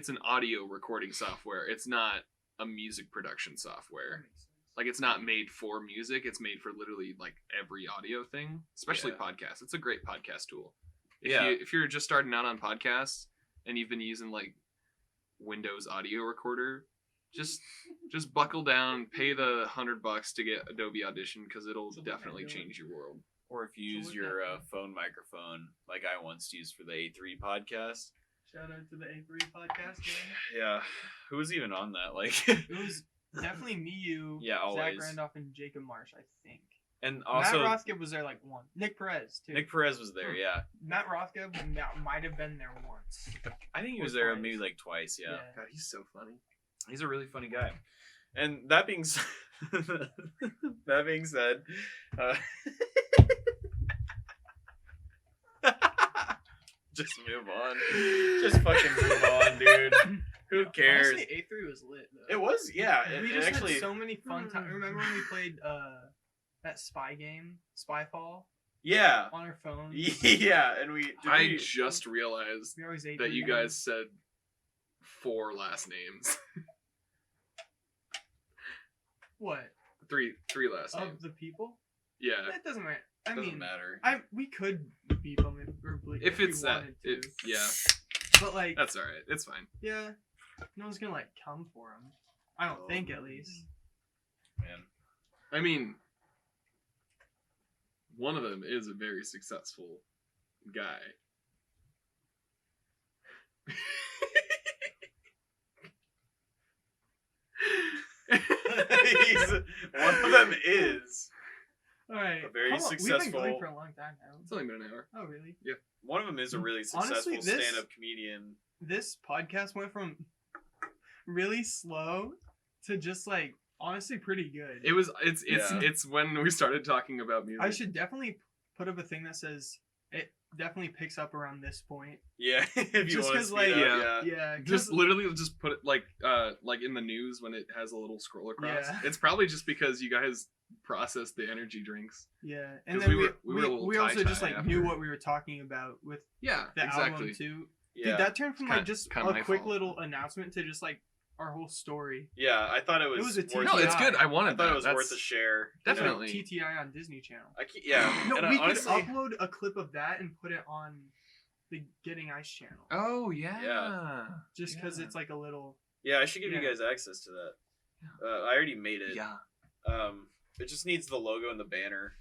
an audio recording software. It's not a music production software. Like it's not made for music. It's made for literally like every audio thing, especially Yeah. podcasts. It's a great podcast tool. Yeah. If you're just starting out on podcasts and you've been using like Windows audio recorder, just buckle down, pay the $100 to get Adobe Audition because it'll So what definitely am I doing? change your world. Or if you use what your that- phone microphone, like I once used for the A3 podcast. Shout out to the A3 podcast, man. Yeah. Who was even on that? Like, It was definitely me, you, Yeah, Zach always. Randolph, and Jacob Marsh, I think. and also Matt Rothko was there like one. Nick Perez, too. Nick Perez was there. Yeah. Matt Rothko might have been there once. I think he Or was there twice. maybe like twice. Yeah. God, he's so funny. He's a really funny guy. And that being said, that being said, just move on. Just fucking move on, dude. Who cares? Honestly, A3 was lit, though. It was, yeah. We It just actually, had so many fun times. Remember when we played that spy game, Spyfall, yeah, on our phones? yeah. And we, I just realized We always ate that you together. guys said 4 last names. What? three last names. Of the people? Yeah. That doesn't matter. I doesn't mean, matter. we could beep them If we it's that, wanted to. yeah, But like, that's all right. It's fine. yeah, no one's gonna like come for them. I don't think, at least. Man. I mean, one of them is a very successful guy. One of them is. All right. A very We've been successful- going for a long time now. It's only been an hour. Oh, really? One of them is a really Honestly, successful this- stand-up comedian. This podcast went from really slow to just like honestly pretty good. It's Yeah. when we started talking about music. I should definitely put up a thing that says it definitely picks up around this point. Yeah, if you Just want to 'cause, speed like- up, yeah. Yeah, just literally just put it like in the news when it has a little scroll across. Yeah. It's probably just because you guys processed the energy drinks. yeah, and 'Cause then we were a little we also just tie-tie like knew after. what we were talking about with Yeah, the exactly. album too. Yeah. Dude, that turned from like Kinda- just kinda my a quick fault. little announcement to just like our whole story. Yeah, I thought it was. was a worth No, it's TTI. good. I I wanted thought that. it was That's worth a share. definitely. TTI on Disney Channel. Yeah. No, and we honestly, could upload a clip of that and put it on the Getting Ice channel. Oh yeah. Yeah. Just because yeah. it's like a little. Yeah, I should give you Yeah. guys access to that. I already made it. Yeah. It just needs the logo and the banner.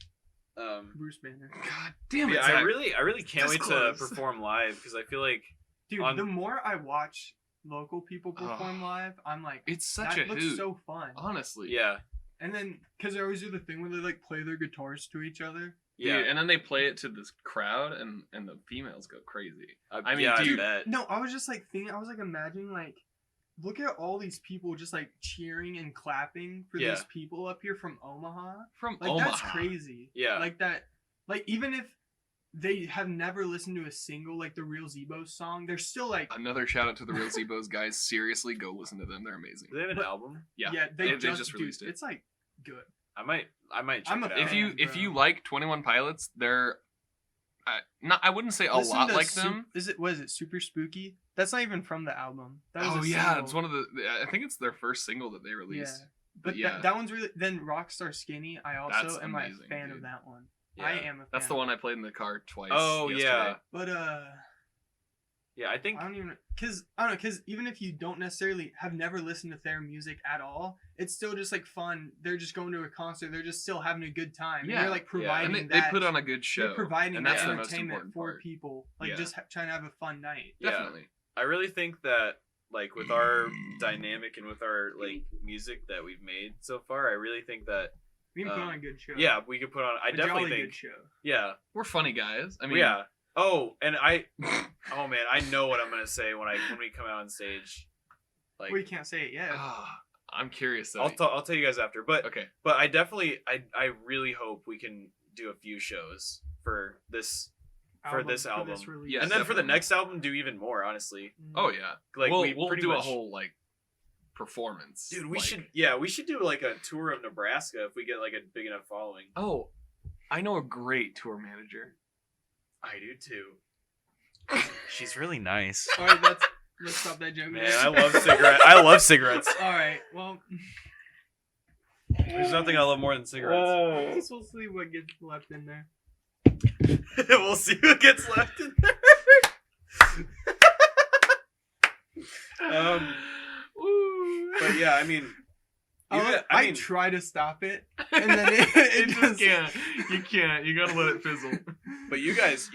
Bruce Banner. God damn it. Yeah, Zach. I really can't This wait close. to perform live because I feel like Dude, On- the more I watch local people perform live, I'm like, It's such that a looks hoot. so fun. Honestly. yeah, And then, because they always do the thing where they like play their guitars to each other. yeah. Dude, and then they play it to this crowd, and the females go crazy. I mean, yeah, dude, I bet. No, I was just like thinking, I was like imagining like, look at all these people just like cheering and clapping for Yeah. these people up here from Omaha. From Like Omaha. that's crazy. Yeah. Like that. Like even if they have never listened to a single like the Real Zebos song, they're still like, Another shout out to the Real Zebos guys. Seriously, go listen to them. They're amazing. Do they have an But- album? Yeah. they, they just released it. It's like good. I might check I'm a it out. If you fan, if bro. you like 21 Pilots, they're I wouldn't say a Listen lot to like them. What is it? Super Spooky. That's not even from the album. That was Oh a yeah, single. it's one of the. I think it's their first single that they Yeah, released. but yeah. that one's really. Then Rockstar Skinny. I also That's am a amazing, fan dude. of that one. Yeah. I am a fan. That's the one I played in the car twice. Oh, yesterday. yeah. But Yeah, I think I don't even because even if you don't necessarily have never listened to their music at all, it's still just like fun. They're just going to a concert. They're just still having a good time. And Yeah. you're like providing And they that. put on a good show. You're providing and that that's the most entertainment important for part. people. Like Yeah. just trying to have a fun night. Yeah. Definitely. I really think that like with our dynamic and with our like music that we've made so far, I really think that We can put on a good show. yeah, we could put on. I a definitely jolly think good show. yeah, We're funny guys. I mean, yeah. Oh, and oh man, I know what I'm gonna say when we come out on stage. Like We can't say it yet. Ah, I'm curious though. I'll tell you guys after, but Okay. I definitely I really hope we can do a few shows for this this album. release. Yeah, and then for the definitely. next album do even more honestly. Mm. Oh yeah. Like we'll pretty do a much- whole like performance. Dude, we Like- should do like a tour of Nebraska if we get like a big enough following. Oh, I know a great tour manager. I do too. She's really nice. All right, let's stop that joke. Man, I love cigarettes. I love cigarettes. All right, well, There's nothing I love more than cigarettes. I guess we'll see what gets left in there. We'll see who gets left in there. But yeah, I mean, I try to stop it, and then it just can't. You can't. You gotta let it fizzle. but you guys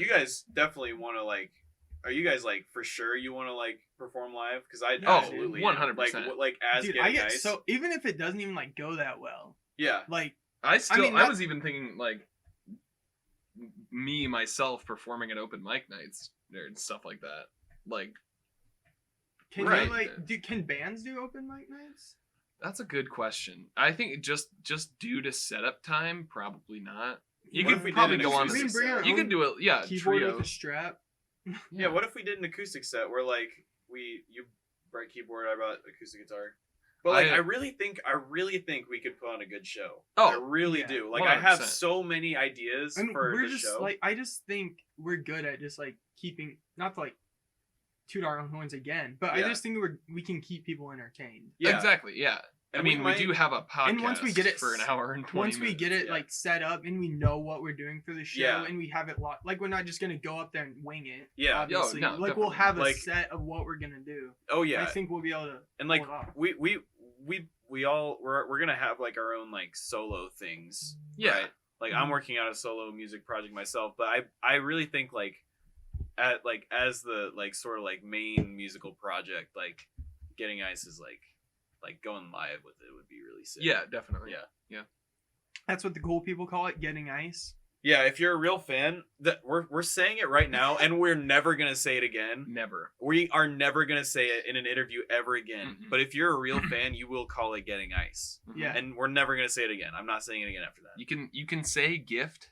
definitely want to like. Are you guys like for sure you want to like perform live? Because I Oh, absolutely am. 100%. Like as Dude, Getting I get Ice. so even if it doesn't even like go that well, Yeah. like I mean, I not- was even thinking like me myself performing at open mic nights and stuff like that. Like can Right. you like can bands do open mic nights? that's a good question. I think just due to setup time, probably not. You What could if we did probably an go on. acoustic We bring our set? You own could do it. Yeah, Keyboard trio. with a strap. Yeah. What if we did an acoustic set where like you brought keyboard, I brought acoustic guitar. But like I really think we could put on a good show. Oh, I really yeah. do. Like I have 100%. so many ideas And for we're the just show. like I just think we're good at just like keeping not to like toot our own horns again, but Yeah. I just think we can keep people entertained. yeah. Exactly. Yeah. And I mean, we might- do have a podcast And once we get it for an hour and 20 Once we minutes. get it yeah. like set up and we know what we're doing for the show Yeah. and we have it like we're not just gonna go up there and wing it. Yeah. Obviously. no, like we'll definitely. have a Like- set of what we're gonna do. Oh yeah. I think we'll be able to And like pull it off. we're gonna have like our own like solo things. Yeah. Right? Like I'm Mhm. working on a solo music project myself, but I really think like as the like sort of like main musical project, like Getting Ice is like going live with it would be really sick. Yeah, definitely. Yeah. That's what the cool people call it, getting ice. Yeah, if you're a real fan, that we're saying it right now, and we're never gonna say it again. Never. We are never gonna say it in an interview ever again. Mhm. But if you're a real fan, you will call it Getting Ice, Yeah. and we're never gonna say it again. I'm not saying it again after that. You can say gift,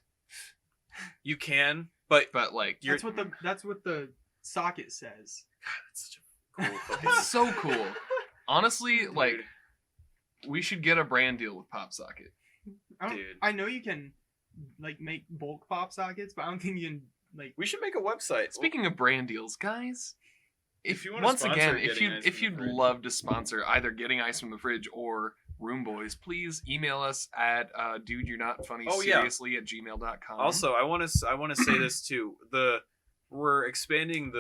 You can, but but like That's what the socket says. that's such a cool fucking. it's so cool. Honestly, Dude. like we should get a brand deal with PopSocket. Dude. I know you can like make bulk pop sockets, but I don't think you can like We should make a website. Speaking of brand deals, guys, If you wanna once sponsor again, Getting Ice if from the you'd Fridge. love to sponsor either Getting Ice from the Fridge or Room Boys, please email us at dude you're not funny Oh, yeah. seriously at gmail.com. Also, I want to say this too. We're expanding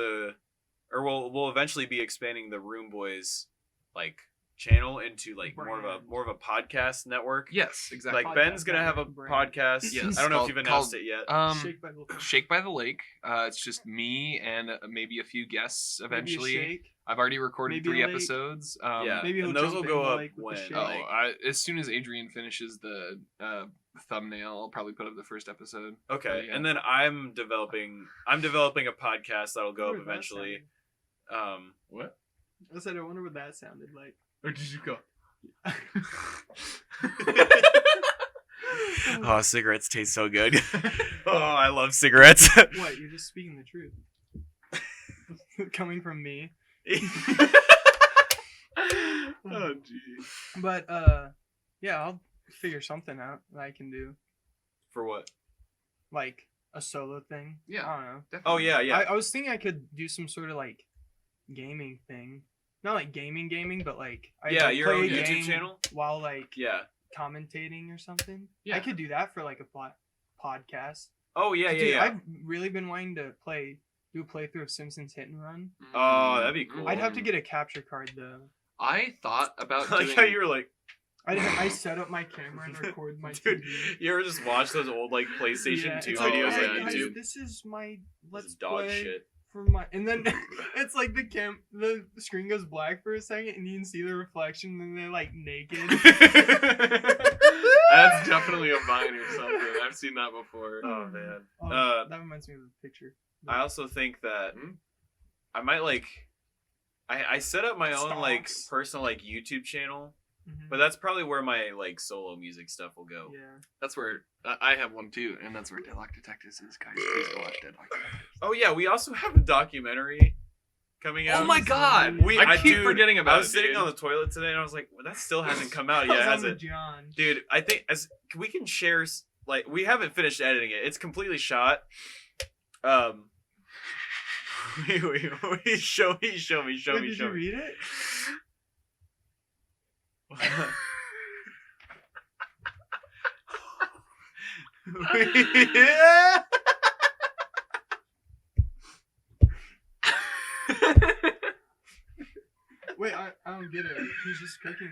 we'll eventually be expanding the Room Boys like channel into like more of a podcast network. yes, exactly. Like Podcast Ben's gonna have a brand. podcast. Yes, I don't know if called- you've announced called- it yet. Shake by the Shake by the Lake. It's just me and maybe a few guests maybe a eventually. shake. I've already recorded Maybe a 3 lake. episodes. Yeah. Maybe he'll and those jump will in go the up lake with the when shake. like, As soon as Adrian finishes the thumbnail, I'll probably put up the first episode. okay. yeah. And then I'm developing a podcast that'll go up Wonder what that eventually. What? sounded. I said, I wonder what that sounded like. Or did you go? Oh, cigarettes taste so good. Oh, I love cigarettes. What? You're just speaking the truth. Coming from me. Oh, gee. But yeah, I'll figure something out that I can do. For what? Like a solo thing. Yeah. I don't know. Definitely. Oh yeah, yeah. I was thinking I could do some sort of like gaming thing. Not like gaming, but like I Yeah, like, your play own a YouTube game channel? while like Yeah. commentating or something. Yeah. I could do that for like a podcast. Oh yeah, yeah, Dude, yeah. I've really been wanting to do a playthrough of Simpsons Hit and Run. Oh, that'd be cool. I'd have to get a capture card though. I thought about I like doing. how you were like, I set up my camera and record my dude. TV. You ever just watch those old like PlayStation Yeah, 2 it's like, videos "Hey, on guys, YouTube? this is my This let's is dog play shit. for my, and then it's like the screen goes black for a second, and you can see the reflection, and they're like naked. That's definitely a Vine or something. I've seen that before. Oh man. Oh, that reminds me of the picture. I also think that Hmm? I might like. I set up my own like Stonks. personal like YouTube channel, Mhm. but that's probably where my like solo music stuff will go. Yeah. That's where I have one too, and that's where Deadlock Detectives is, guys. Please go watch Deadlock Detectives. Oh yeah, we also have a documentary coming out. Oh my god! I keep forgetting about it. I was sitting dude. on the toilet today and I was like, well, that still hasn't come out I was yet, on has the it? John. Dude, I think as we can share like we haven't finished editing it. It's completely shot. Wait, show me. Wait, did you read it? Yeah. Wait, I don't get it. He's just cooking.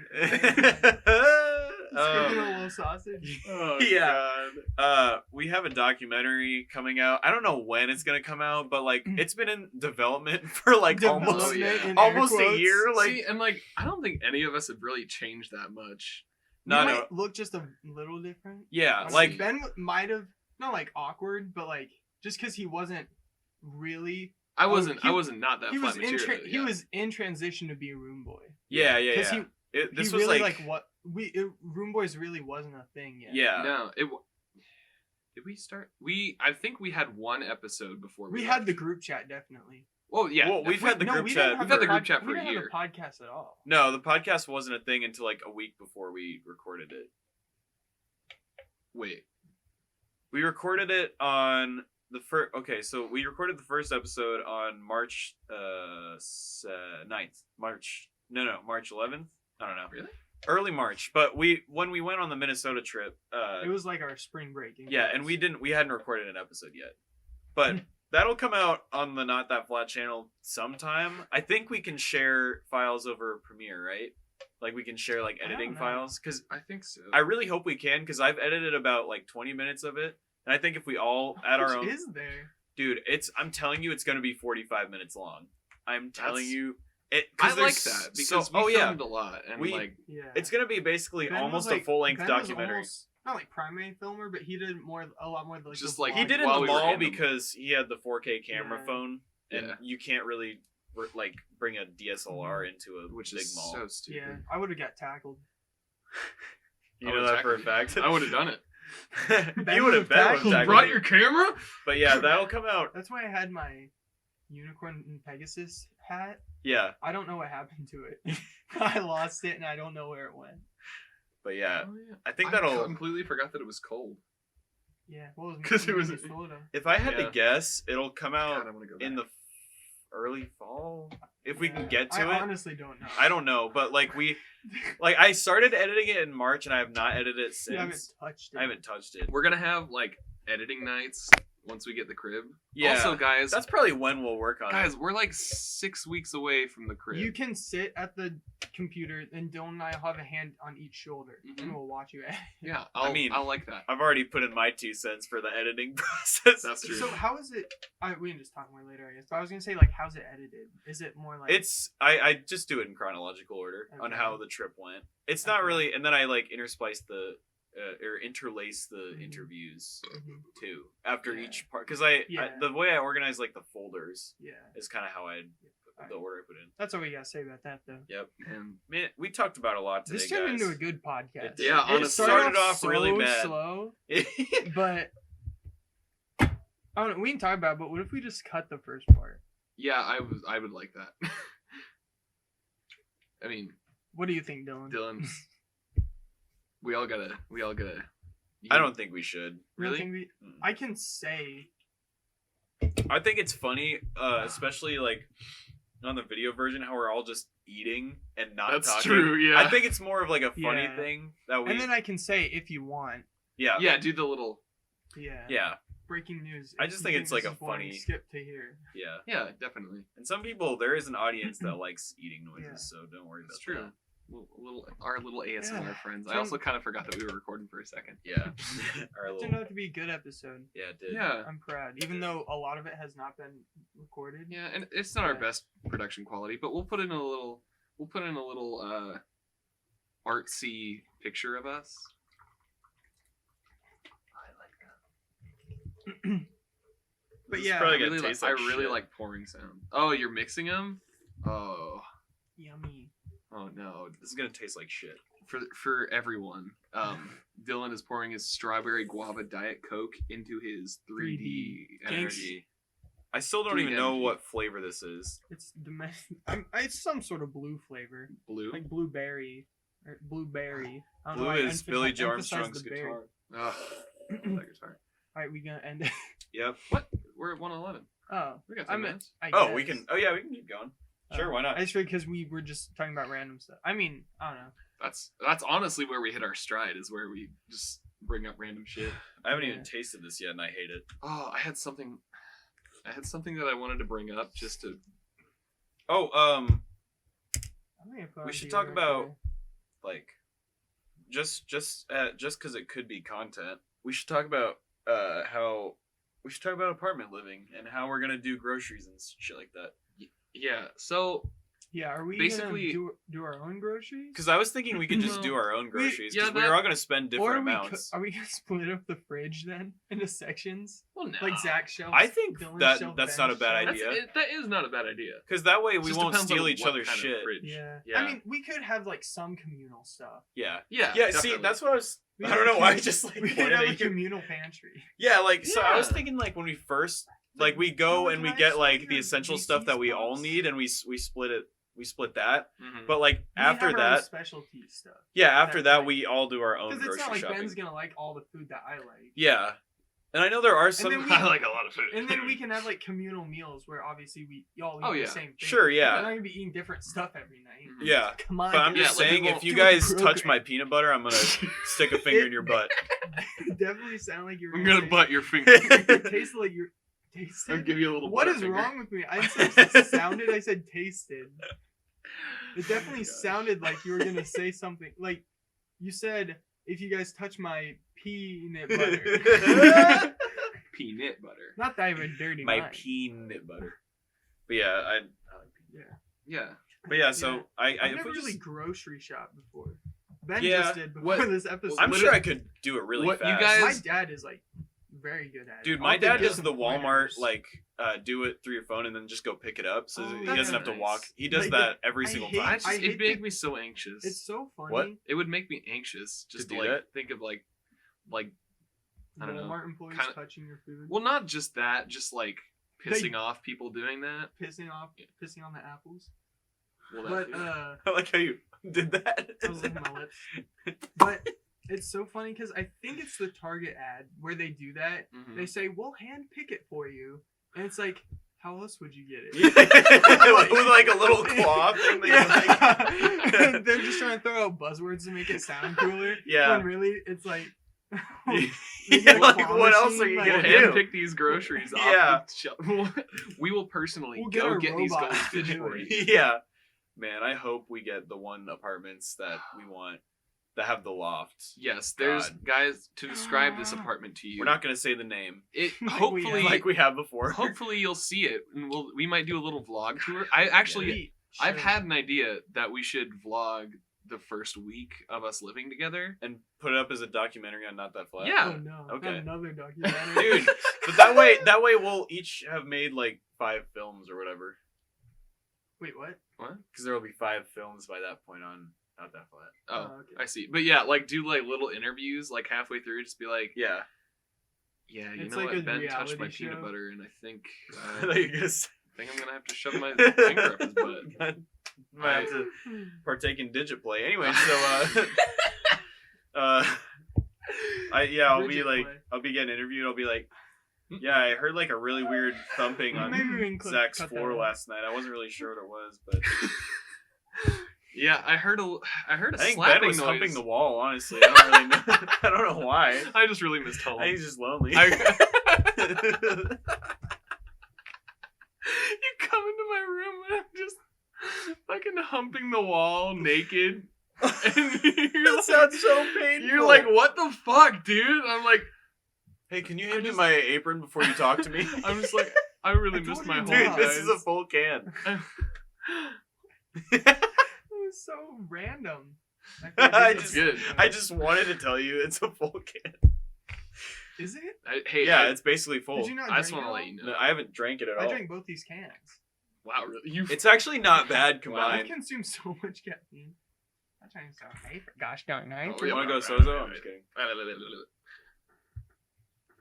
Um, He's cooking a little sausage. Oh, Yeah. God. We have a documentary coming out. I don't know when it's gonna come out, but like Mm. it's been in development for like almost Development in almost air a quotes. year. Like See, and like, I don't think any of us have really changed that much. We no, might look just a little different. yeah, Like, like Ben might have not like awkward, but like just because he wasn't really. I Oh, wasn't. he- I wasn't not that He was flat in material. he was in transition to be a room boy. yeah. Because This he was really like, what room boys really wasn't a thing yet. yeah. No, did we start? I think we had one episode before We we had the left. group chat definitely. Well, yeah, Well, we've had the group we chat. didn't have We've had the a group chat for we a didn't year. have a podcast at all. No, the podcast wasn't a thing until like a week before we recorded it. Wait. We recorded it on the first. Okay, so we recorded the first episode on March 9th. March 11th. I don't know. Really? Early March, but when we went on the Minnesota trip, It was like our spring break. yeah, and we hadn't recorded an episode yet, but that'll come out on the Not That Flat channel sometime. I think we can share files over Premiere, right? Like we can share like I don't editing know. files because I think so. I really hope we can because I've edited about like 20 minutes of it, and I think if we all add our Which own, is there? dude, I'm telling you, it's gonna be 45 minutes long. I'm telling That's- you, I like that because we filmed a lot and We- like Yeah. it's gonna be basically Ben was, almost like- a full length Ben was documentary. almost- not like primary filmer, but he did a lot more like Just the like- He vlog. did in while the we were mall in them. because he had the 4K camera Yeah. phone, and Yeah. you can't really like bring a DSLR into a which big is mall. so stupid. Yeah, I would have got tackled. You I know would've that for a tackled fact. I would have done it. Ben You would have would've tackled. tackled. Brought your camera? But yeah, that'll come out. That's why I had my unicorn and Pegasus hat. Yeah, I don't know what happened to it. I lost it and I don't know where it went. but yeah, Oh, yeah. I think I that'll. completely forgot that it was cold. Yeah, well, 'Cause it was- Minnesota. If I had Yeah. to guess, it'll come out God, I want to go in back. the early fall if we Yeah, can get to I it. honestly don't know. I don't know, but like I started editing it in March and I have not edited it You haven't since. touched it. I haven't touched it. We're gonna have like editing nights once we get the crib. Yeah, Also, guys, that's probably when we'll work on guys, it. we're like 6 weeks away from the crib. You can sit at the computer and Dylan and I will have a hand on each shoulder Mhm. and we'll watch you edit. Yeah, mean- I'll like that. I've already put in my 2 cents for the editing process. That's true. So how is it? We can just talk more later, I guess. But I was gonna say, like, how's it edited? Is it more like I just do it in chronological order on Okay. how the trip went. It's not Okay. really, and then I like intersplice or interlace the Mhm. interviews Mhm. too after Yeah. each part because I Yeah. the way I organize like the folders Yeah, is kind of how the order I put in. that's all we gotta say about that, though. Yep. And Man, we talked about a lot today, This turned guys. into a good podcast. did. Yeah, it honestly. Started off so really bad. slow, but I don't know. We can talk about it, but what if we just cut the first part? yeah, I would like that. I mean, What do you think, Dylan? Dylan, we all gotta. I don't think we should. You don't Really? think we- I can say I think it's funny, especially like on the video version, how we're all just eating and not That's talking. true. Yeah. I think it's more of like a funny Yeah. thing that we. and then I can say if you want. yeah. Yeah, do the little. Yeah. Yeah. Breaking news. I If just you think it's like this a is boring, funny- skip to here. Yeah. Yeah, definitely. And some people, there is an audience that likes eating noises, Yeah. so don't worry That's about true. that. Our little ASMR Yeah. friends. I Turn- also kind of forgot that we were recording for a second. Yeah. Our It little, turned out to be a good episode. yeah, it did. Yeah. I'm proud, even though a lot of it has not been recorded. Yeah, and it's not our Yeah. best production quality, but we'll put in a little artsy picture of us. I like that. But This is yeah, probably I gonna really, taste I like really shit. like pouring sound. Oh, you're mixing them? Oh. Yummy. Oh no. This is gonna taste like shit. For everyone, Dylan is pouring his strawberry guava diet coke into his 3D 3D. energy. I still don't even 3 know MG. what flavor this is. It's domestic. It's some sort of blue flavor, Blue. like blueberry or blueberry. I don't know Blue why I is Billy Joe emphasize Armstrong's the berry. guitar. Ugh, that guitar. All right, we gonna end it. Yep. What? We're at 111. Oh, We got I 10 mean, minutes. I Oh, we guess. can. Oh yeah, we can keep going. Sure, why not? I just figured because we were just talking about random stuff. I mean, I don't know. That's honestly where we hit our stride. Is where we just bring up random shit. I haven't Yeah. even tasted this yet, and I hate it. Oh, I had something that I wanted to bring up just to. Oh, I'm gonna put We on should deodorant talk about- today. like, just because it could be content. We should talk about how we should talk about apartment living and how we're gonna do groceries and shit like that. Yeah. So Yeah, are we basically- gonna do our own groceries? Because I was thinking we could just Well, do our own groceries because yeah, we were that- all gonna spend different Or amounts. are we gonna split up the fridge then into sections? well, no. Like Zach's shelf. I think Dylan's shelf, that's not a Ben's bad shelf. idea. That is not a bad idea. Because that way we Just won't depends on steal each what other's kind of shit. fridge. Yeah. Yeah. I mean, we could have like some communal stuff. Yeah. Yeah. Yeah. See, definitely. that's what I was. We I have don't a know why I commu- just like we could pointed have a at you. communal pantry. Yeah, like so I was Yeah. thinking like when we first like we go Dylan, and we can I get see like the your essential VC's stuff that we all box? need and we split it. We split that. Mhm. But like We after have our own that, specialty stuff. yeah, after that, that like- we all do our own Because it's grocery not like shopping. Ben's gonna like all the food that I like. Yeah. And I know there are some then we- I like a lot of food. And then we can have like communal meals where obviously we y'all eat Oh, the yeah. same thing. Sure, yeah. We're not gonna be eating different stuff every night. Mhm. Yeah. Come on. But I'm guys. just Yeah, like, saying we if won't you do a guys touch program. my peanut butter, I'm gonna stick a finger in your butt. It definitely sound like you're I'm gonna say- butt your finger. It tasted like you're tasted. I'll give you a little. What butter is finger. wrong with me? I said sounded. I said tasted. It definitely gosh. sounded like you were gonna say something. Like you said, if you guys touch my peanut butter. Peanut butter. Not that I have a dirty My mind. peanut butter. But yeah, I like peanut. Yeah. Yeah. But yeah, so I I've if never we really just- grocery shopped before. Ben Yeah, just did before what- this episode. I'm What sure is- I could do it really what you fast. guys- My dad is like very good at it. Dude, I'll my have to dad give does him the Walmart pointers. like do it through your phone and then just go pick it up, so Oh, he that's doesn't have to nice. walk. He does Like, that every I single hate- time. I It hate made the- me so anxious. It's so funny. What? It would make me anxious just To to do like that? think of like I don't know, Walmart employees kinda- touching your food, well, not just that, just like They- pissing off people doing that. pissing on the apples. Well, that But too. I like how you did that. I was licking my lips. But it's so funny because I think it's the Target ad where they do that. Mhm. They say we'll hand pick it for you, and it's like, how else would you get it? With like a little claw thing. That you Yeah. like... They're just trying to throw out buzzwords to make it sound cooler. Yeah. When really it's like. Yeah, like, what else are you We'll gonna hand do? pick these groceries off Yeah. the shelf. We will personally We'll get go a get these robot goldfish to do for it. you. Yeah. Man, I hope we get the one apartments that we want that have the loft. Yes, there's God. guys to describe this apartment to you. We're not gonna say the name It Like we hopefully like we have before. hopefully you'll see it, and we might do a little vlog tour. I actually I've Sure. had an idea that we should vlog the first week of us living together. And put it up as a documentary on Not That Flat. Yeah. Oh no! Okay. Not another documentary. Dude, but that way we'll each have made like 5 films or whatever. Wait, what? What? Because there will be 5 films by that point on Not That Flat. Oh, okay. I see. But yeah, like do like little interviews like halfway through, just be like, Yeah. yeah, you It's know like a what? Ben touched my reality peanut show. butter, and I think I thought you were gonna say- I think I'm gonna have to shove my finger up his butt. Might have to partake in digit play. Anyway, so I'll be Digit like play. I'll be getting interviewed. I'll be like, yeah, I heard like a really weird thumping on Maybe we can Zach's cut that floor out. last night. I wasn't really sure what it was, but Yeah, I heard a I think Ben slapping was noise. humping the wall. Honestly, I don't really know. I don't know why. I just really missed home. I think he's just lonely. You come into my room and I'm just fucking humping the wall naked. And you're That sounds so painful. You're like, what the fuck, dude? I'm like, hey, can you hand me my apron before you talk to me? I'm just like, I really I missed told my you home. Dude, not. this is a guys. full can. It was so random. I this is- good. I just wanted to tell you it's a full can. Is it? Hey, Yeah, I, it's basically full. Did you not I just drink want to it let you No, know. I haven't drank it at all? all. I drank both these cans. Wow, really? You It's actually not bad I've combined. consumed so much caffeine. I'm trying so for gosh darn night. Oh, You yeah. want to go Sozo? I'm just kidding. I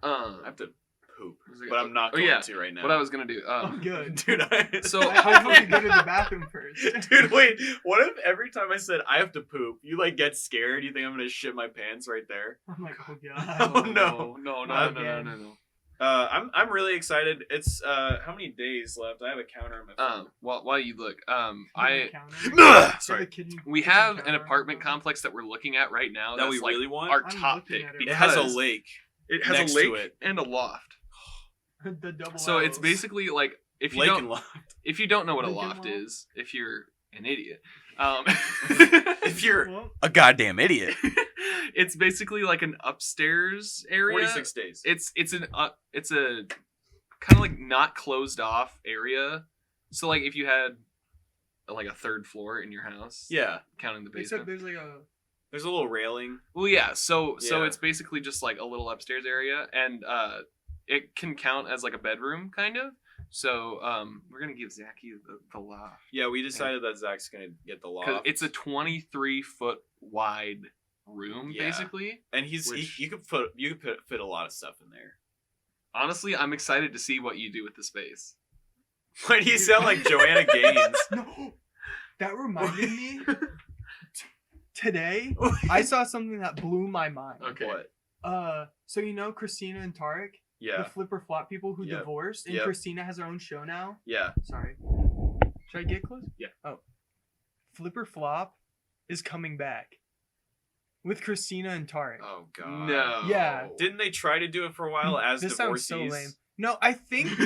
Um, have to poop, Was it- but I'm not oh, going yeah. to right now. What I was gonna do. Oh, good. Dude, So- I hope you go to the bathroom first. Dude, wait. What if every time I said I have to poop, you like get scared? You think I'm gonna shit my pants right there? I'm like, oh god. Oh, no. No. I'm really excited. It's how many days left? I have a counter on my phone. While you look, Sorry. we have an apartment complex that we're looking at right now. That That's we like really want. our I'm top looking pick. at it Because It has a lake. It has next a to lake it. and a loft. The double. So it's Ls. basically like if you Lake don't and loft. if you don't know what a Lake and loft loft? is, if you're an idiot, If you're Well, a goddamn idiot. it's basically like an upstairs area. 46 days. It's a kind of like not closed off area. So like if you had like a third floor in your house, Yeah. counting the except basement. there's like a. There's a little railing. Well, yeah. So Yeah. it's basically just like a little upstairs area, and it can count as like a bedroom, kind of. So we're gonna give Zachy the loft Yeah, we decided that Zach's gonna get the because loft. it's a 23-foot wide room, Yeah. basically. and which- you could fit a lot of stuff in there. Honestly, I'm excited to see what you do with the space. Why do you sound like Joanna Gaines? No, that reminded me. Today, I saw something that blew my mind. Okay. What? So you know Christina and Tarek, the Yeah. flipper flop people who Yep. divorced, and Yep. Christina has her own show now. Yeah. Sorry. Should I get close? Yeah. Oh. Flipper Flop is coming back with Christina and Tarek. Oh god. No. Yeah. Didn't they try to do it for a while as This divorcees? sounds so lame. No, I think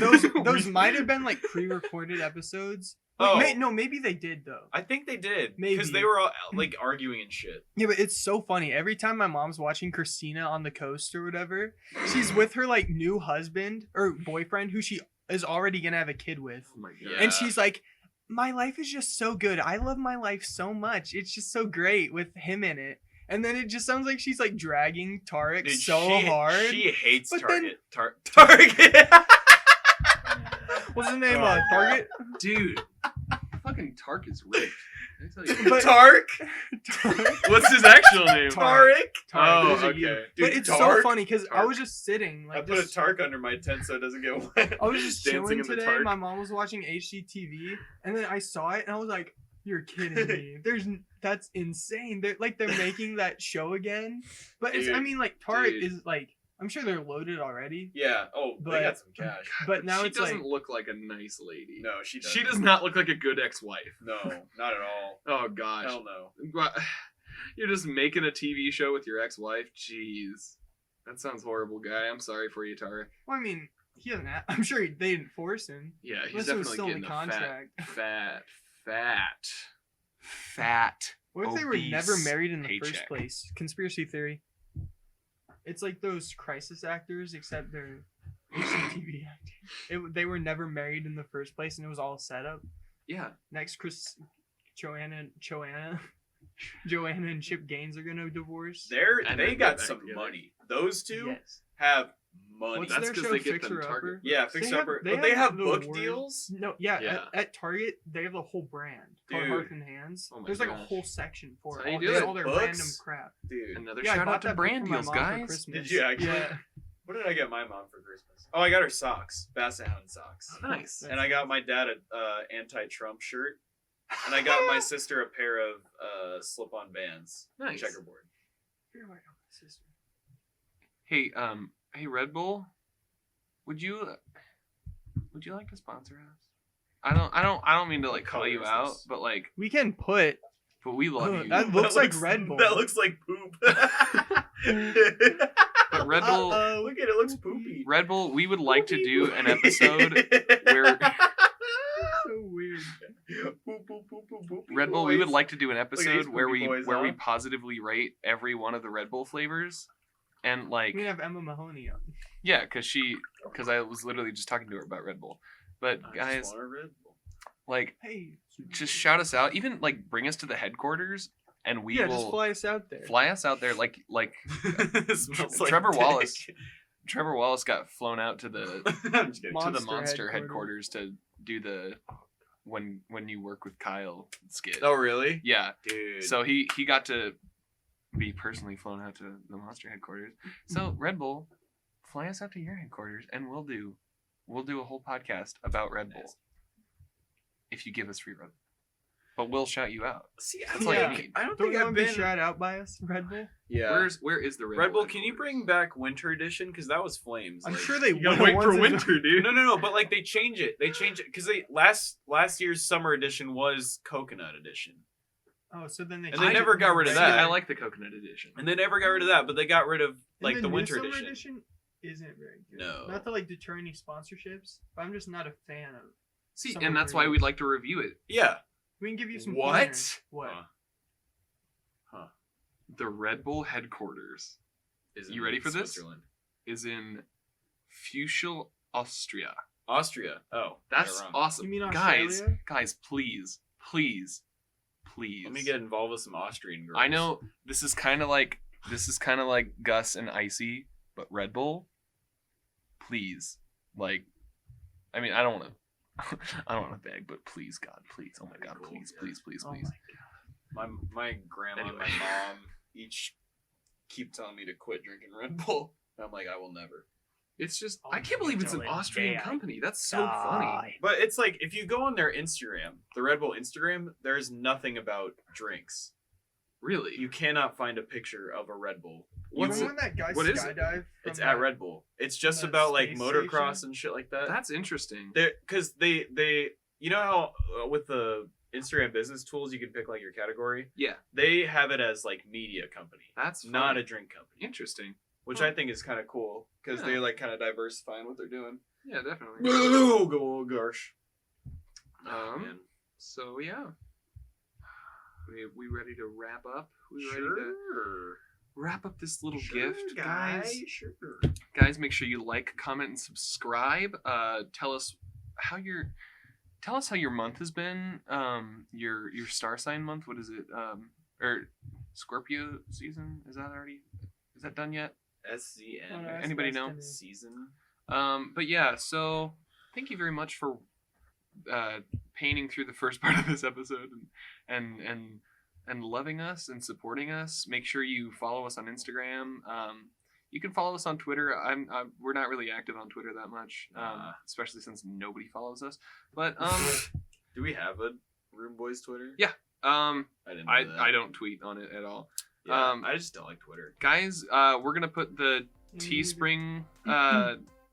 those might have been like pre-recorded episodes. Wait, Oh. no, maybe they did though. I think they did. Maybe. Because they were all like arguing and shit. Yeah, but it's so funny. Every time my mom's watching Christina on the coast or whatever, she's with her like new husband or boyfriend who she is already gonna have a kid with. Oh my god. Yeah. And she's like, my life is just so good. I love my life so much. It's just so great with him in it. And then it just sounds like she's like dragging Tarek Dude, so she, hard. She hates But Target. then- Target. What's the name? Oh, Target? Dude, fucking Tark is rich. Can I tell you? But- Tark. Tarek? What's his actual name? Tark. Tarek. Oh, Those are okay. you. Dude, But it's so Tark? funny because I Tark. was just sitting. Like, I put a just- Tark under my tent so it doesn't get wet. I was just Dancing chilling in the today. Tark. My mom was watching HGTV, and then I saw it, and I was like, "You're kidding me! That's insane! They're making that show again." But it's, I Dude, mean, like Tarek dude. is like, I'm sure they're loaded already, Yeah. Oh, But- they got some cash. but now she it's doesn't like, look like a nice lady. No, she doesn't. She does not look like a good ex-wife. No, not at all. Oh gosh. Hell no. What- You're just making a TV show with your ex-wife? Jeez. That sounds horrible, guy. I'm sorry for you, Tarek. well, I mean, he doesn't. I'm sure they didn't force him. Yeah, Unless he's it was definitely still in getting the a contract. fat. What if they were never obese married in the first paycheck. place? Conspiracy theory. It's like those crisis actors, except they're HGTV acting. They were never married in the first place, and it was all set up. Yeah. Next, Joanna and Chip Gaines are gonna divorce. And They then got get back some together. money. Those two Yes. have money. What's That's their 'cause show? they get them Fixer Target. Upper? Yeah, Fix They have- Upper. they But they have have the book worst- deals. No, yeah. Yeah. At Target, they have the whole brand called Dude. Hearth and Hands. Oh my There's like a gosh. whole section for That's it. how you All, do just it. all their Books? random crap. Dude. Another Yeah, I shout bought out to that book brand for my deals, mom for guys. Christmas. Did you actually? Yeah. What did I get my mom for Christmas? Oh, I got her socks. Basset Hound socks. Nice. And I got my dad a anti-Trump shirt. And I got my sister a pair of slip-on bands. Nice. Checkerboard. You're like, oh, my sister. Hey, Red Bull, would you like to sponsor us? I don't mean to like call you out, Business. but like, We can put. but we love you. That looks like Red Bull. That looks like poop. But Red Bull, Look at it, it looks poopy. Red Bull, we would like to do an episode where So weird. Red Bull, we would like to do an these episode where poopy we boys, where we huh? positively rate every one of the Red Bull flavors, and like, We can have Emma Mahoney on. yeah, because I was literally just talking to her about Red Bull. But I just guys, want a Red Bull. like, Hey. just shout us out, even like bring us to the headquarters, and we yeah, will just fly us out there. fly us out there like It smells like Trevor dick. Wallace. Trevor Wallace got flown out to the I'm just kidding. Mon- to the Monster monster headquarters. headquarters to do the when you work with Kyle skit. Oh really? Yeah. Dude. So he got to be personally flown out to the monster headquarters. So Red Bull, fly us out to your headquarters, and we'll do a whole podcast about Red Bull. Nice. If you give us free Red Bull. But we'll shout you out. See, That's all you Yeah. need. I don't Don't think you I've want to be been. shot out by us, Red Bull? Yeah. Where is the Red Bull? Can you headquarters? bring back Winter Edition? Because that was flames. I'm like- sure they You gotta will wait for once it's- winter, dude. No. But like they change it. They change it because they last year's summer edition was Coconut Edition, Oh, so then they. And they never got rid of that. I like the coconut edition. and they never got rid of that. But they got rid of And like the new Winter summer edition. isn't very good. No. Not to like deter any sponsorships, but I'm just not a fan of. See, Summer and that's why breeze. we'd like to review it. Yeah. We can give you some. What? pointers. What? Huh. The Red Bull headquarters Is You in ready for this? Switzerland. is in Fuschel, Austria. Austria. Oh, That's yeah, wrong. awesome. You mean guys, Australia? guys, please. Let me get involved with some Austrian girls. I know this is kind of like Gus and Icy, but Red Bull, please. Like, I mean, I don't want to, I don't want to beg, but please, God, please, oh my God, Cool, please, yeah. please, please, Oh please. my grandma and Anyway. my mom each keep telling me to quit drinking Red Bull. And I'm like, I will never. It's just, Oh, I can't believe it's an until the Austrian day I company. That's so funny. But it's like if you go on their Instagram, the Red Bull Instagram, there's nothing about drinks. Really? You cannot find a picture of a Red Bull. What's Remember when that guy what is it? skydived? It's from at that- Red Bull. It's just that about like space motocross station? and shit like that. That's interesting. Because they you know how with the Instagram business tools you can pick like your category. Yeah. They have it as like media company, That's not funny. a drink company, Interesting. which Huh. I think is kind of cool because Yeah. they're like kind of diversifying what they're doing. Yeah, definitely. Oh gosh. Um, So yeah, we ready to wrap up? We ready to Sure. wrap up this little Sure, gift, guys? Sure. Guys, make sure you like, comment, and subscribe. Tell us how your month has been. Your star sign month. What is it? Or Scorpio season? Is that done yet? SZN. Oh, no, that's Anybody know? Destiny. Season. But yeah, so thank you very much for painting through the first part of this episode and loving us and supporting us. Make sure you follow us on Instagram. You can follow us on Twitter. We're not really active on Twitter that much, especially since nobody follows us. But Do we have a Room Boys Twitter? Yeah. I didn't. Know that. I don't tweet on it at all. Yeah, I just don't like Twitter. Guys, we're gonna put the Teespring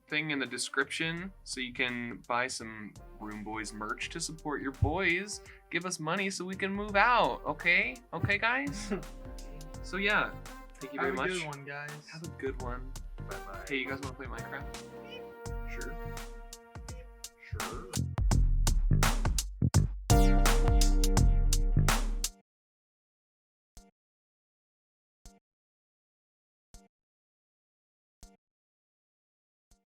thing in the description so you can buy some Room Boys merch to support your boys. Give us money so we can move out. Okay, guys. So yeah, thank you very Have a much. good one, guys. Have a good one. Bye bye. Hey, you guys want to play Minecraft?